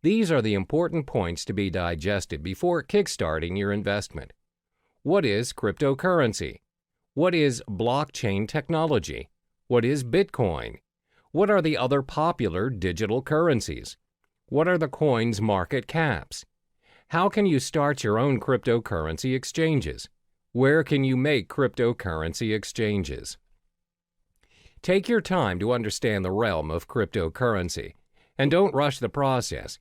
These are the important points to be digested before kickstarting your investment. What is cryptocurrency? What is blockchain technology? What is Bitcoin? What are the other popular digital currencies? What are the coins' market caps? How can you start your own cryptocurrency exchanges? Where can you make cryptocurrency exchanges? Take your time to understand the realm of cryptocurrency, and don't rush the process.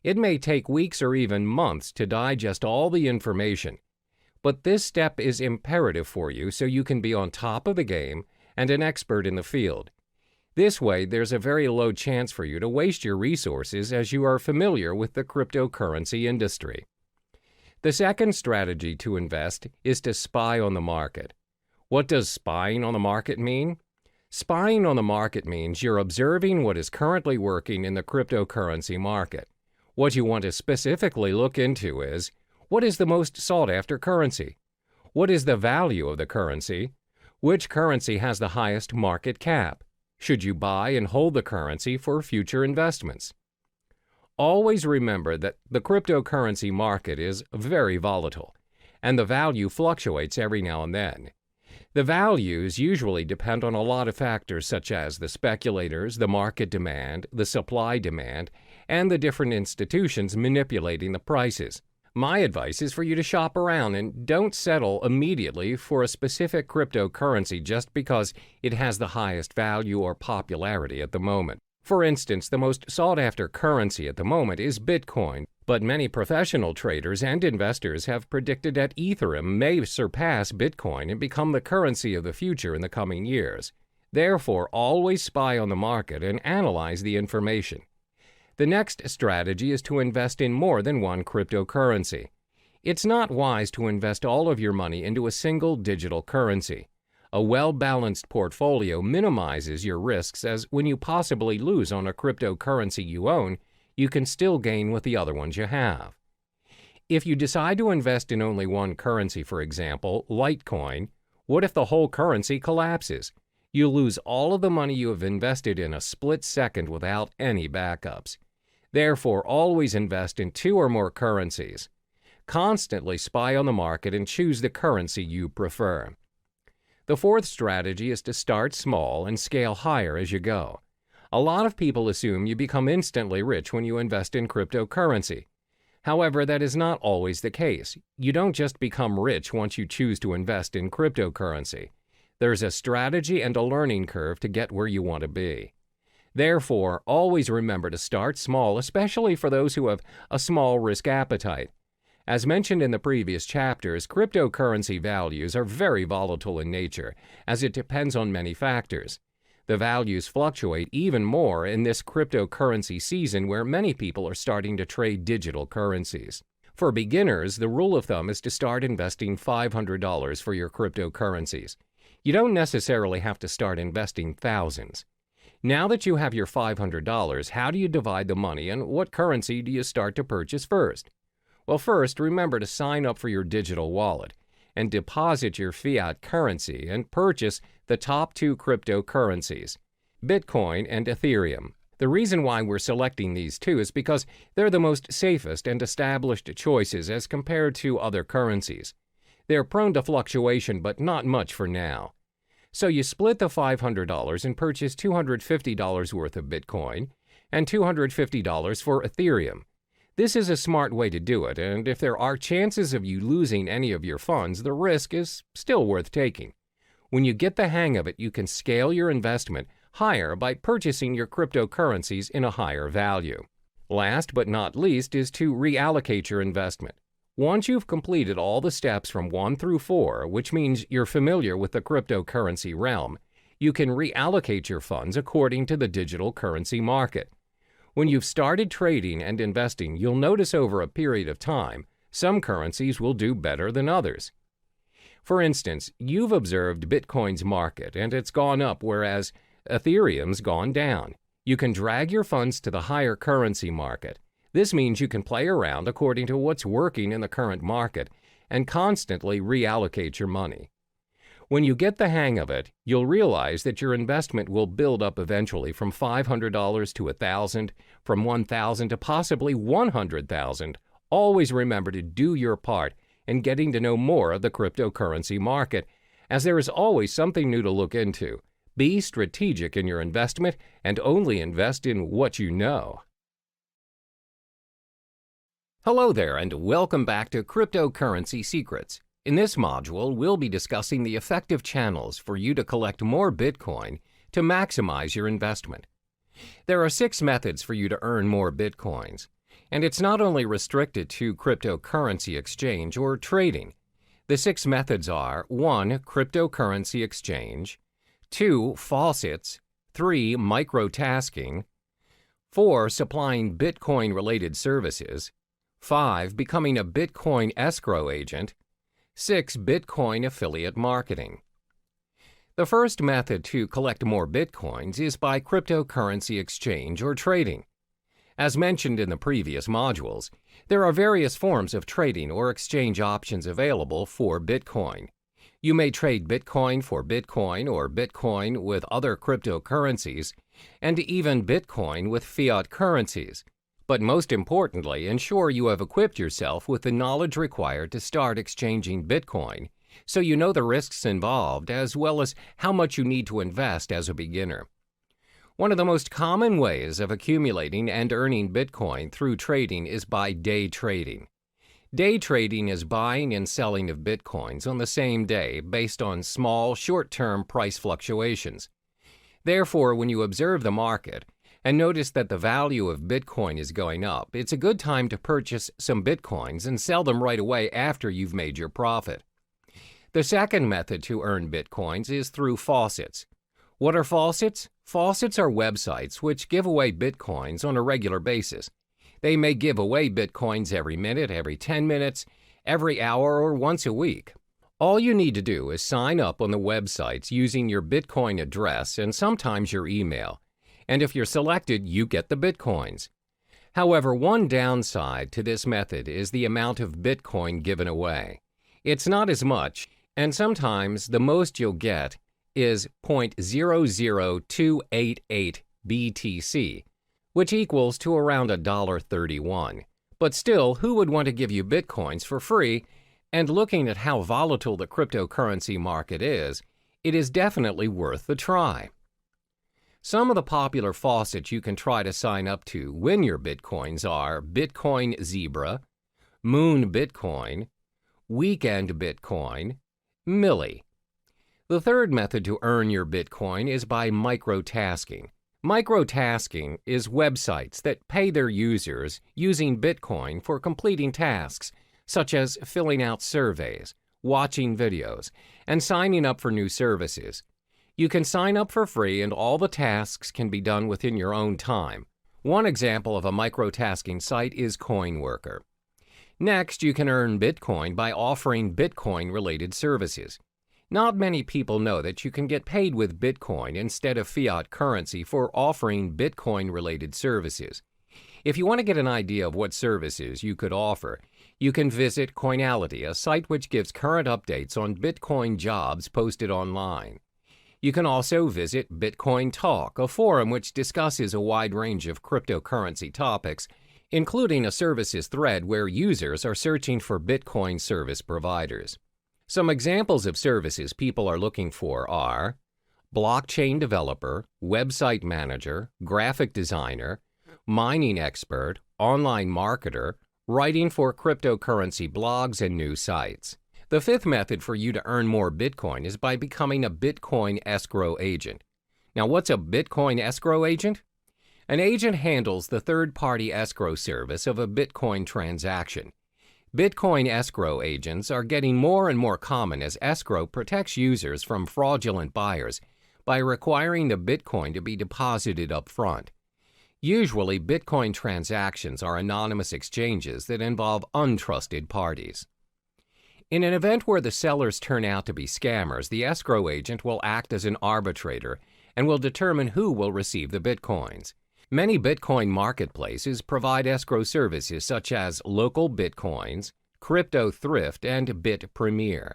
It may take weeks or even months to digest all the information, but this step is imperative for you so you can be on top of the game and an expert in the field. This way, there's a very low chance for you to waste your resources as you are familiar with the cryptocurrency industry. The second strategy to invest is to spy on the market. What does spying on the market mean? Spying on the market means you're observing what is currently working in the cryptocurrency market. What you want to specifically look into is, what is the most sought-after currency? What is the value of the currency? Which currency has the highest market cap? Should you buy and hold the currency for future investments? Always remember that the cryptocurrency market is very volatile, and the value fluctuates every now and then. The values usually depend on a lot of factors such as the speculators, the market demand, the supply demand, and the different institutions manipulating the prices. My advice is for you to shop around and don't settle immediately for a specific cryptocurrency just because it has the highest value or popularity at the moment. For instance, the most sought-after currency at the moment is Bitcoin, but many professional traders and investors have predicted that Ethereum may surpass Bitcoin and become the currency of the future in the coming years. Therefore, always spy on the market and analyze the information. The next strategy is to invest in more than one cryptocurrency. It's not wise to invest all of your money into a single digital currency. A well-balanced portfolio minimizes your risks, as when you possibly lose on a cryptocurrency you own, you can still gain with the other ones you have. If you decide to invest in only one currency, for example, Litecoin, what if the whole currency collapses? You'll lose all of the money you have invested in a split second without any backups. Therefore, always invest in 2 or more currencies. Constantly spy on the market and choose the currency you prefer. The fourth strategy is to start small and scale higher as you go. A lot of people assume you become instantly rich when you invest in cryptocurrency. However, that is not always the case. You don't just become rich once you choose to invest in cryptocurrency. There's a strategy and a learning curve to get where you want to be. Therefore, always remember to start small, especially for those who have a small risk appetite. As mentioned in the previous chapters, cryptocurrency values are very volatile in nature, as it depends on many factors. The values fluctuate even more in this cryptocurrency season where many people are starting to trade digital currencies. For beginners, the rule of thumb is to start investing $500 for your cryptocurrencies. You don't necessarily have to start investing thousands. Now that you have your $500, how do you divide the money and what currency do you start to purchase first? Well, first, remember to sign up for your digital wallet and deposit your fiat currency and purchase the top 2 cryptocurrencies, Bitcoin and Ethereum. The reason why we're selecting these 2 is because they're the most safest and established choices as compared to other currencies. They're prone to fluctuation, but not much for now. So you split the $500 and purchase $250 worth of Bitcoin and $250 for Ethereum. This is a smart way to do it, and if there are chances of you losing any of your funds, the risk is still worth taking. When you get the hang of it, you can scale your investment higher by purchasing your cryptocurrencies in a higher value. Last but not least is to reallocate your investment. Once you've completed all the steps from 1 through 4, which means you're familiar with the cryptocurrency realm, you can reallocate your funds according to the digital currency market. When you've started trading and investing, you'll notice over a period of time, some currencies will do better than others. For instance, you've observed Bitcoin's market and it's gone up, whereas Ethereum's gone down. You can drag your funds to the higher currency market. This means you can play around according to what's working in the current market and constantly reallocate your money. When you get the hang of it, you'll realize that your investment will build up eventually from $500 to $1,000, from $1,000 to possibly $100,000. Always remember to do your part in getting to know more of the cryptocurrency market, as there is always something new to look into. Be strategic in your investment and only invest in what you know. Hello there, and welcome back to Cryptocurrency Secrets. In this module, we'll be discussing the effective channels for you to collect more Bitcoin to maximize your investment. There are 6 methods for you to earn more Bitcoins, and it's not only restricted to cryptocurrency exchange or trading. The 6 methods are 1. Cryptocurrency exchange, 2. Faucets, 3. Microtasking, 4. Supplying Bitcoin-related services, 5. Becoming a Bitcoin escrow agent, 6. Bitcoin affiliate marketing. The first method to collect more Bitcoins is by cryptocurrency exchange or trading. As mentioned in the previous modules, there are various forms of trading or exchange options available for Bitcoin. You may trade Bitcoin for Bitcoin or Bitcoin with other cryptocurrencies, and even Bitcoin with fiat currencies. But most importantly, ensure you have equipped yourself with the knowledge required to start exchanging Bitcoin, so you know the risks involved as well as how much you need to invest as a beginner. One of the most common ways of accumulating and earning Bitcoin through trading is by day trading. Day trading is buying and selling of Bitcoins on the same day based on small, short-term price fluctuations. Therefore, when you observe the market and notice that the value of Bitcoin is going up, it's a good time to purchase some Bitcoins and sell them right away after you've made your profit. The second method to earn Bitcoins is through faucets. What are faucets? Faucets are websites which give away Bitcoins on a regular basis. They may give away Bitcoins every minute, every 10 minutes, every hour, or once a week. All you need to do is sign up on the websites using your Bitcoin address and sometimes your email. And if you're selected, you get the Bitcoins. However, one downside to this method is the amount of Bitcoin given away. It's not as much, and sometimes the most you'll get is 0.00288 BTC, which equals to around $1.31. But still, who would want to give you Bitcoins for free? And looking at how volatile the cryptocurrency market is, it is definitely worth the try. Some of the popular faucets you can try to sign up to win your Bitcoins are Bitcoin Zebra, Moon Bitcoin, Weekend Bitcoin, Milli. The third method to earn your Bitcoin is by microtasking. Microtasking is websites that pay their users using Bitcoin for completing tasks, such as filling out surveys, watching videos, and signing up for new services. You can sign up for free and all the tasks can be done within your own time. One example of a microtasking site is CoinWorker. Next, you can earn Bitcoin by offering Bitcoin-related services. Not many people know that you can get paid with Bitcoin instead of fiat currency for offering Bitcoin-related services. If you want to get an idea of what services you could offer, you can visit Coinality, a site which gives current updates on Bitcoin jobs posted online. You can also visit Bitcoin Talk, a forum which discusses a wide range of cryptocurrency topics, including a services thread where users are searching for Bitcoin service providers. Some examples of services people are looking for are blockchain developer, website manager, graphic designer, mining expert, online marketer, writing for cryptocurrency blogs and new sites. The fifth method for you to earn more Bitcoin is by becoming a Bitcoin escrow agent. Now, what's a Bitcoin escrow agent? An agent handles the third-party escrow service of a Bitcoin transaction. Bitcoin escrow agents are getting more and more common as escrow protects users from fraudulent buyers by requiring the Bitcoin to be deposited up front. Usually, Bitcoin transactions are anonymous exchanges that involve untrusted parties. In an event where the sellers turn out to be scammers, the escrow agent will act as an arbitrator and will determine who will receive the Bitcoins. Many Bitcoin marketplaces provide escrow services such as Local Bitcoins, Crypto Thrift, and BitPremier.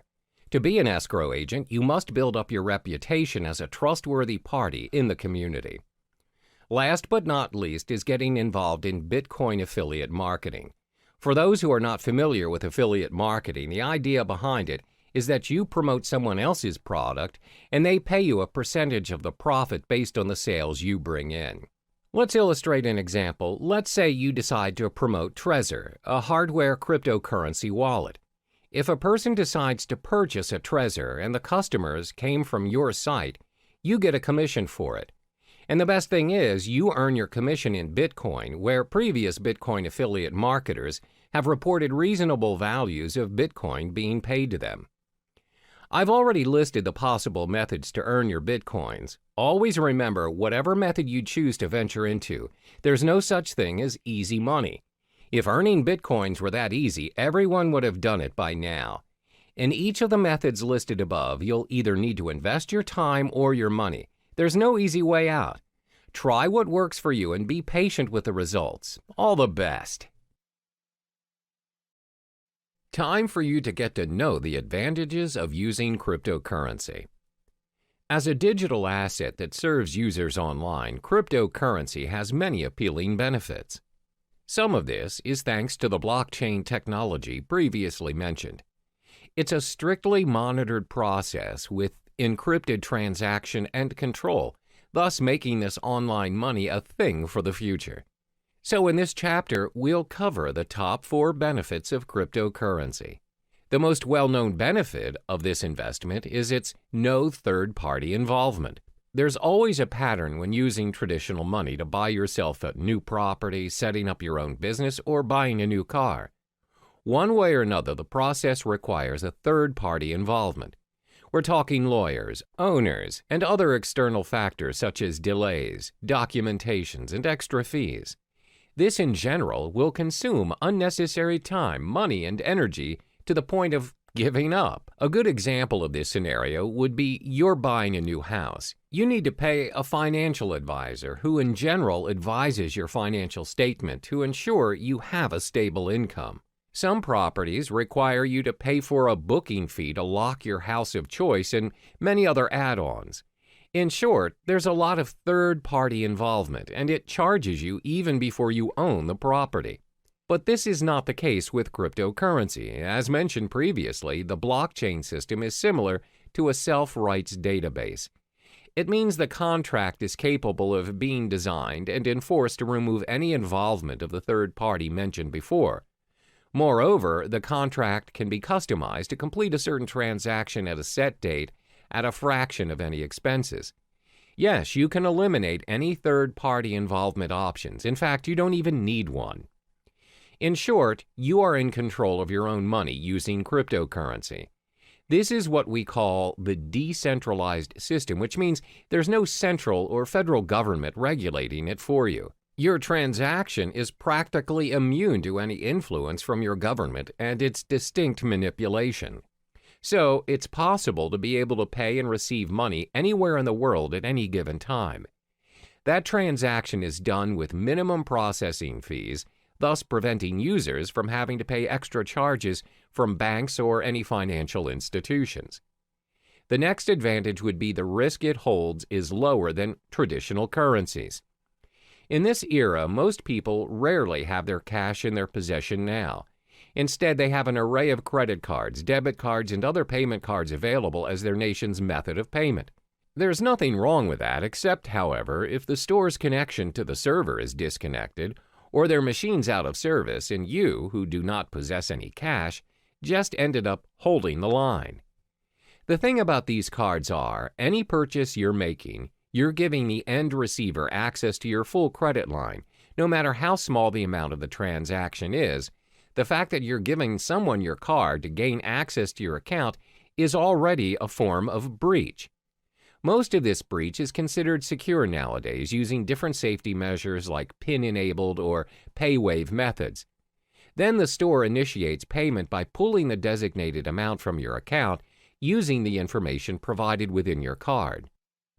To be an escrow agent, you must build up your reputation as a trustworthy party in the community. Last but not least is getting involved in Bitcoin affiliate marketing. For those who are not familiar with affiliate marketing, the idea behind it is that you promote someone else's product and they pay you a percentage of the profit based on the sales you bring in. Let's illustrate an example. Let's say you decide to promote Trezor, a hardware cryptocurrency wallet. If a person decides to purchase a Trezor and the customers came from your site, you get a commission for it. And the best thing is, you earn your commission in Bitcoin, where previous Bitcoin affiliate marketers have reported reasonable values of Bitcoin being paid to them. I've already listed the possible methods to earn your Bitcoins. Always remember, whatever method you choose to venture into, there's no such thing as easy money. If earning Bitcoins were that easy, everyone would have done it by now. In each of the methods listed above, you'll either need to invest your time or your money. There's no easy way out. Try what works for you and be patient with the results. All the best. Time for you to get to know the advantages of using cryptocurrency. As a digital asset that serves users online, cryptocurrency has many appealing benefits. Some of this is thanks to the blockchain technology previously mentioned. It's a strictly monitored process with encrypted transaction and control, thus making this online money a thing for the future. So in this chapter, we'll cover the top 4 benefits of cryptocurrency. The most well-known benefit of this investment is its no third-party involvement. There's always a pattern when using traditional money to buy yourself a new property, setting up your own business, or buying a new car. One way or another, the process requires a third-party involvement. We're talking lawyers, owners, and other external factors such as delays, documentations, and extra fees. This, in general, will consume unnecessary time, money, and energy to the point of giving up. A good example of this scenario would be you're buying a new house. You need to pay a financial advisor who in general advises your financial statement to ensure you have a stable income. Some properties require you to pay for a booking fee to lock your house of choice and many other add-ons. In short, there's a lot of third-party involvement, and it charges you even before you own the property. But this is not the case with cryptocurrency. As mentioned previously, the blockchain system is similar to a self-rights database. It means the contract is capable of being designed and enforced to remove any involvement of the third party mentioned before. Moreover, the contract can be customized to complete a certain transaction at a set date at a fraction of any expenses. Yes, you can eliminate any third-party involvement options. In fact, you don't even need one. In short, you are in control of your own money using cryptocurrency. This is what we call the decentralized system, which means there's no central or federal government regulating it for you. Your transaction is practically immune to any influence from your government and its distinct manipulation. So, it's possible to be able to pay and receive money anywhere in the world at any given time. That transaction is done with minimum processing fees, thus preventing users from having to pay extra charges from banks or any financial institutions. The next advantage would be the risk it holds is lower than traditional currencies. In this era, most people rarely have their cash in their possession now. Instead, they have an array of credit cards, debit cards, and other payment cards available as their nation's method of payment. There's nothing wrong with that, except, however, if the store's connection to the server is disconnected, or their machine's out of service, and you, who do not possess any cash, just ended up holding the line. The thing about these cards are, any purchase you're making, you're giving the end receiver access to your full credit line, no matter how small the amount of the transaction is. The fact that you're giving someone your card to gain access to your account is already a form of breach. Most of this breach is considered secure nowadays using different safety measures like PIN-enabled or PayWave methods. Then the store initiates payment by pulling the designated amount from your account using the information provided within your card.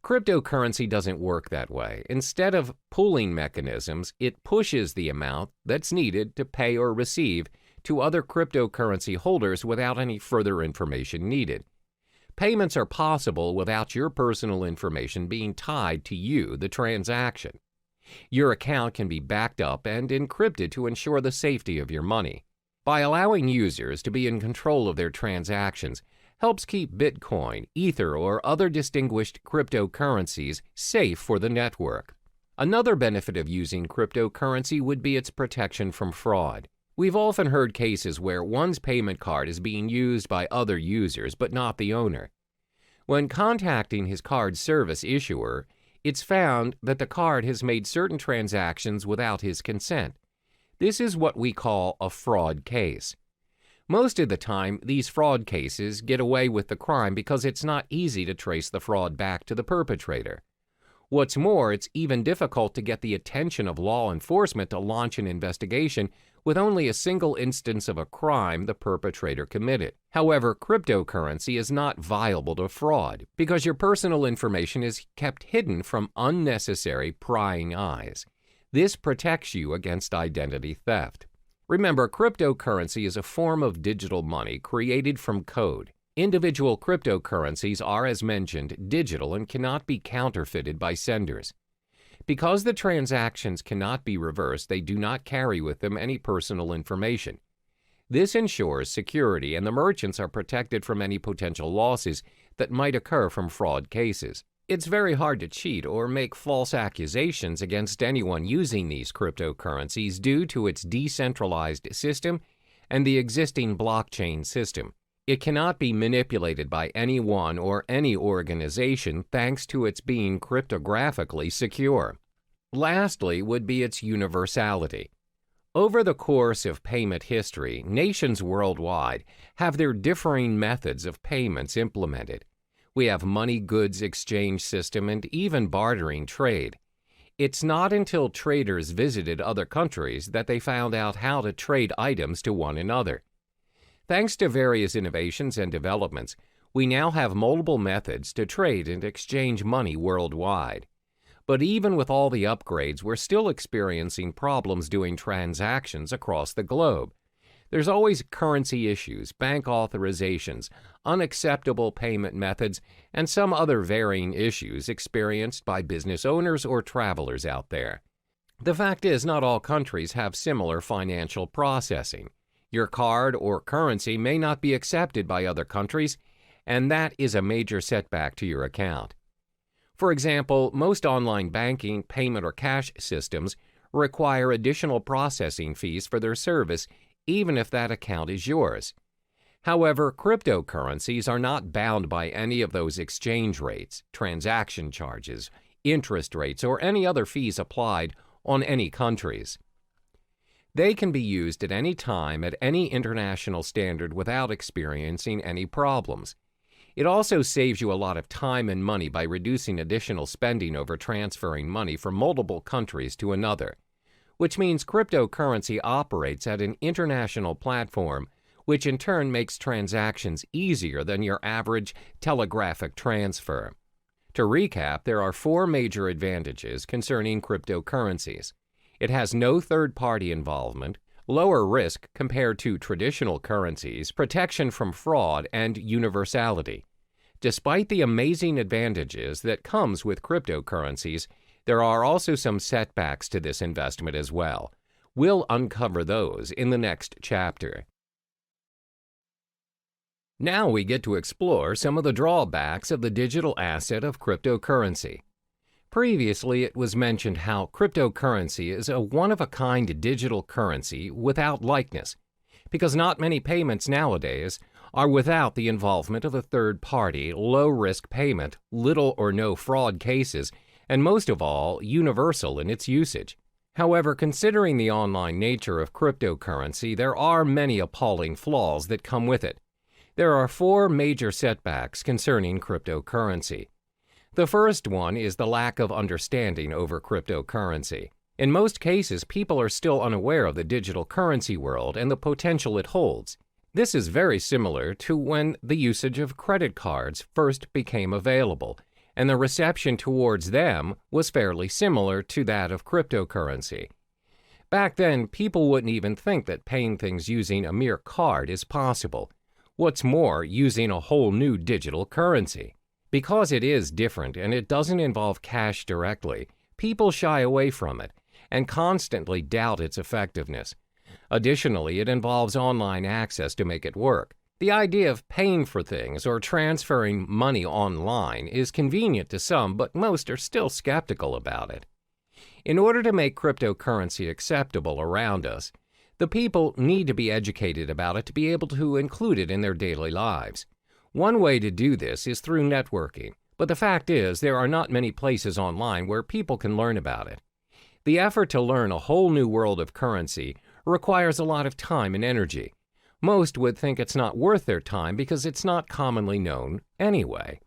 Cryptocurrency doesn't work that way. Instead of pulling mechanisms, it pushes the amount that's needed to pay or receive to other cryptocurrency holders without any further information needed. Payments are possible without your personal information being tied to you, the transaction. Your account can be backed up and encrypted to ensure the safety of your money. By allowing users to be in control of their transactions, helps keep Bitcoin, Ether, or other distinguished cryptocurrencies safe for the network. Another benefit of using cryptocurrency would be its protection from fraud. We've often heard cases where one's payment card is being used by other users but not the owner. When contacting his card's service issuer, it's found that the card has made certain transactions without his consent. This is what we call a fraud case. Most of the time, these fraud cases get away with the crime because it's not easy to trace the fraud back to the perpetrator. What's more, it's even difficult to get the attention of law enforcement to launch an investigation with only a single instance of a crime the perpetrator committed. However, cryptocurrency is not viable to fraud because your personal information is kept hidden from unnecessary prying eyes. This protects you against identity theft. Remember, cryptocurrency is a form of digital money created from code. Individual cryptocurrencies are, as mentioned, digital and cannot be counterfeited by senders. Because the transactions cannot be reversed, they do not carry with them any personal information. This ensures security, and the merchants are protected from any potential losses that might occur from fraud cases. It's very hard to cheat or make false accusations against anyone using these cryptocurrencies due to its decentralized system and the existing blockchain system. It cannot be manipulated by anyone or any organization thanks to its being cryptographically secure. Lastly would be its universality. Over the course of payment history, nations worldwide have their differing methods of payments implemented. We have money goods exchange system and even bartering trade. It's not until traders visited other countries that they found out how to trade items to one another. Thanks to various innovations and developments, we now have multiple methods to trade and exchange money worldwide. But even with all the upgrades, we're still experiencing problems doing transactions across the globe. There's always currency issues, bank authorizations, unacceptable payment methods, and some other varying issues experienced by business owners or travelers out there. The fact is, not all countries have similar financial processing. Your card or currency may not be accepted by other countries, and that is a major setback to your account. For example, most online banking, payment, or cash systems require additional processing fees for their service, even if that account is yours. However, cryptocurrencies are not bound by any of those exchange rates, transaction charges, interest rates, or any other fees applied on any countries. They can be used at any time at any international standard without experiencing any problems. It also saves you a lot of time and money by reducing additional spending over transferring money from multiple countries to another, which means cryptocurrency operates at an international platform, which in turn makes transactions easier than your average telegraphic transfer. To recap, there are 4 major advantages concerning cryptocurrencies. It has no third-party involvement, lower risk compared to traditional currencies, protection from fraud, and universality. Despite the amazing advantages that comes with cryptocurrencies, there are also some setbacks to this investment as well. We'll uncover those in the next chapter. Now we get to explore some of the drawbacks of the digital asset of cryptocurrency. Previously, it was mentioned how cryptocurrency is a one-of-a-kind digital currency without likeness, because not many payments nowadays are without the involvement of a third-party, low-risk payment, little or no fraud cases, and most of all, universal in its usage. However, considering the online nature of cryptocurrency, there are many appalling flaws that come with it. There are 4 major setbacks concerning cryptocurrency. The first one is the lack of understanding over cryptocurrency. In most cases, people are still unaware of the digital currency world and the potential it holds. This is very similar to when the usage of credit cards first became available, and the reception towards them was fairly similar to that of cryptocurrency. Back then, people wouldn't even think that paying things using a mere card is possible. What's more, using a whole new digital currency. Because it is different and it doesn't involve cash directly, people shy away from it and constantly doubt its effectiveness. Additionally, it involves online access to make it work. The idea of paying for things or transferring money online is convenient to some, but most are still skeptical about it. In order to make cryptocurrency acceptable around us, the people need to be educated about it to be able to include it in their daily lives. One way to do this is through networking, but the fact is there are not many places online where people can learn about it. The effort to learn a whole new world of currency requires a lot of time and energy. Most would think it's not worth their time because it's not commonly known anyway.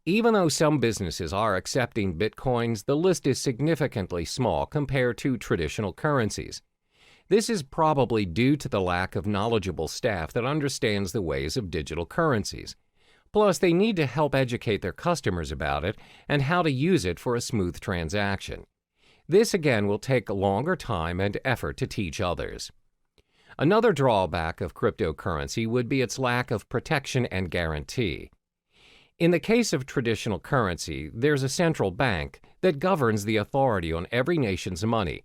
Even though some businesses are accepting bitcoins, the list is significantly small compared to traditional currencies. This is probably due to the lack of knowledgeable staff that understands the ways of digital currencies. Plus, they need to help educate their customers about it and how to use it for a smooth transaction. This again will take a longer time and effort to teach others. Another drawback of cryptocurrency would be its lack of protection and guarantee. In the case of traditional currency, there's a central bank that governs the authority on every nation's money.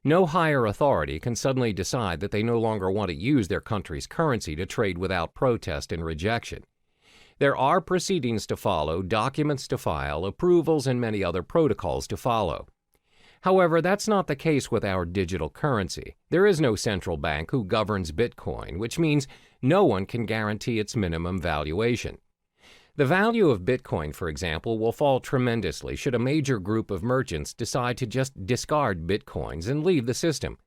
No higher authority can suddenly decide that they no longer want to use their country's currency to trade without protest and rejection. There are proceedings to follow, documents to file, approvals, and many other protocols to follow. However, that's not the case with our digital currency. There is no central bank who governs Bitcoin, which means no one can guarantee its minimum valuation. The value of Bitcoin, for example, will fall tremendously should a major group of merchants decide to just discard Bitcoins and leave the system.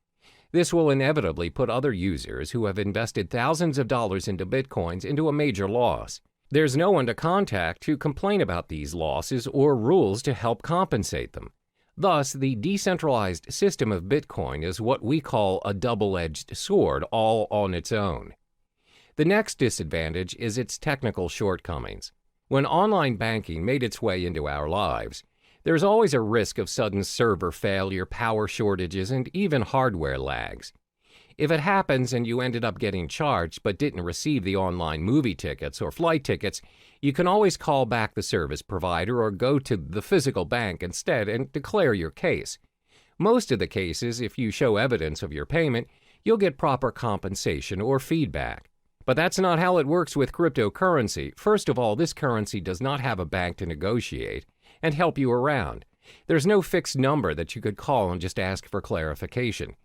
This will inevitably put other users who have invested thousands of dollars into Bitcoins into a major loss. There's no one to contact to complain about these losses or rules to help compensate them. Thus, the decentralized system of Bitcoin is what we call a double-edged sword all on its own. The next disadvantage is its technical shortcomings. When online banking made its way into our lives, there's always a risk of sudden server failure, power shortages, and even hardware lags. If it happens and you ended up getting charged but didn't receive the online movie tickets or flight tickets, you can always call back the service provider or go to the physical bank instead and declare your case. Most of the cases, if you show evidence of your payment, you'll get proper compensation or feedback. But that's not how it works with cryptocurrency. First of all, this currency does not have a bank to negotiate and help you around. There's no fixed number that you could call and just ask for clarification.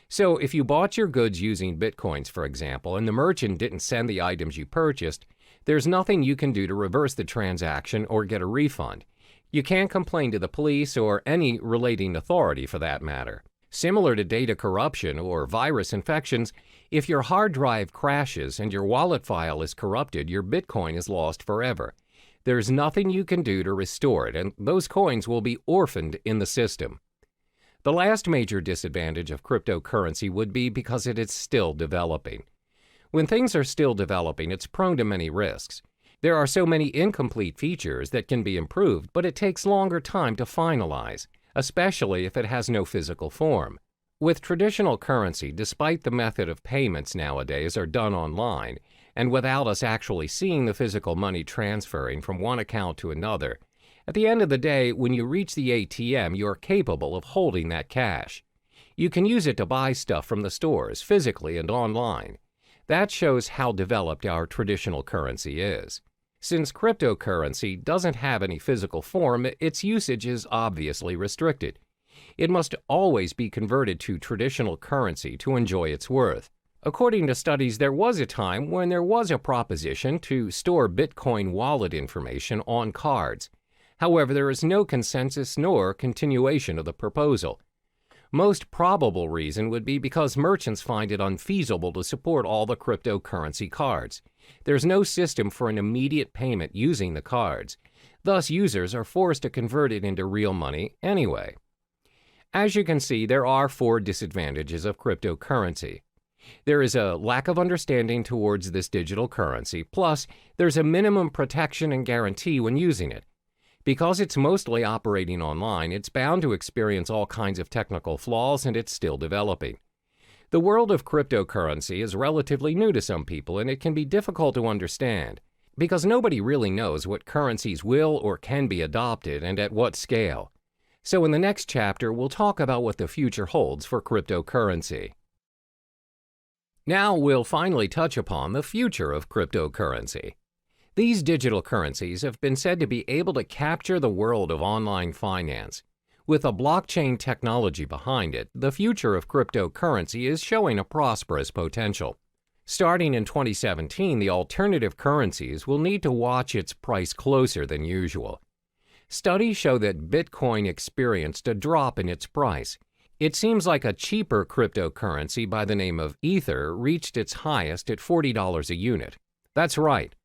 So if you bought your goods using Bitcoins, for example, and the merchant didn't send the items you purchased, there's nothing you can do to reverse the transaction or get a refund. You can't complain to the police or any relating authority for that matter. Similar to data corruption or virus infections, if your hard drive crashes and your wallet file is corrupted, your Bitcoin is lost forever. There's nothing you can do to restore it, and those coins will be orphaned in the system. The last major disadvantage of cryptocurrency would be because it is still developing. When things are still developing, it's prone to many risks. There are so many incomplete features that can be improved, but it takes longer time to finalize, especially if it has no physical form. With traditional currency, despite the method of payments nowadays are done online, and without us actually seeing the physical money transferring from one account to another, at the end of the day, when you reach the ATM, you're capable of holding that cash. You can use it to buy stuff from the stores, physically and online. That shows how developed our traditional currency is. Since cryptocurrency doesn't have any physical form, its usage is obviously restricted. It must always be converted to traditional currency to enjoy its worth. According to studies, there was a time when there was a proposition to store Bitcoin wallet information on cards. However, there is no consensus nor continuation of the proposal. Most probable reason would be because merchants find it unfeasible to support all the cryptocurrency cards. There's no system for an immediate payment using the cards. Thus, users are forced to convert it into real money anyway. As you can see, there are 4 disadvantages of cryptocurrency. There is a lack of understanding towards this digital currency, plus there's a minimum protection and guarantee when using it. Because it's mostly operating online, it's bound to experience all kinds of technical flaws, and it's still developing. The world of cryptocurrency is relatively new to some people, and it can be difficult to understand, because nobody really knows what currencies will or can be adopted and at what scale. So in the next chapter, we'll talk about what the future holds for cryptocurrency. Now we'll finally touch upon the future of cryptocurrency. These digital currencies have been said to be able to capture the world of online finance. With a blockchain technology behind it, the future of cryptocurrency is showing a prosperous potential. Starting in 2017, the alternative currencies will need to watch its price closer than usual. Studies show that Bitcoin experienced a drop in its price. It seems like a cheaper cryptocurrency by the name of Ether reached its highest at $40 a unit. That's right.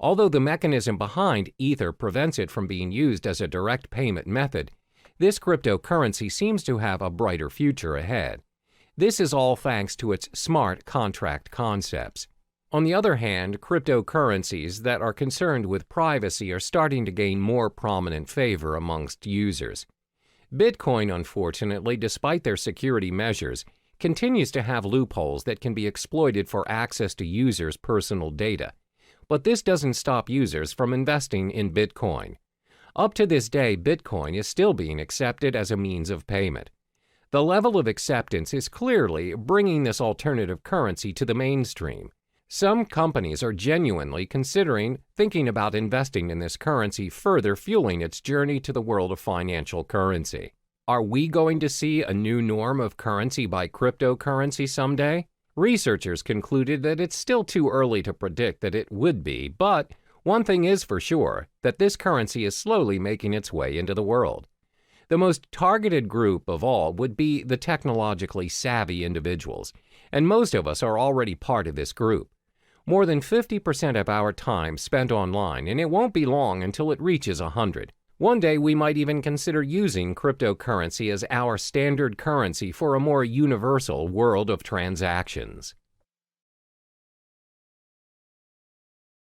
Although the mechanism behind Ether prevents it from being used as a direct payment method, this cryptocurrency seems to have a brighter future ahead. This is all thanks to its smart contract concepts. On the other hand, cryptocurrencies that are concerned with privacy are starting to gain more prominent favor amongst users. Bitcoin, unfortunately, despite their security measures, continues to have loopholes that can be exploited for access to users' personal data. But this doesn't stop users from investing in Bitcoin. Up to this day, Bitcoin is still being accepted as a means of payment. The level of acceptance is clearly bringing this alternative currency to the mainstream. Some companies are genuinely thinking about investing in this currency, further fueling its journey to the world of financial currency. Are we going to see a new norm of currency by cryptocurrency someday? Researchers concluded that it's still too early to predict that it would be, but one thing is for sure, that this currency is slowly making its way into the world. The most targeted group of all would be the technologically savvy individuals, and most of us are already part of this group. More than 50% of our time spent online, and it won't be long until it reaches 100. One day we might even consider using cryptocurrency as our standard currency for a more universal world of transactions.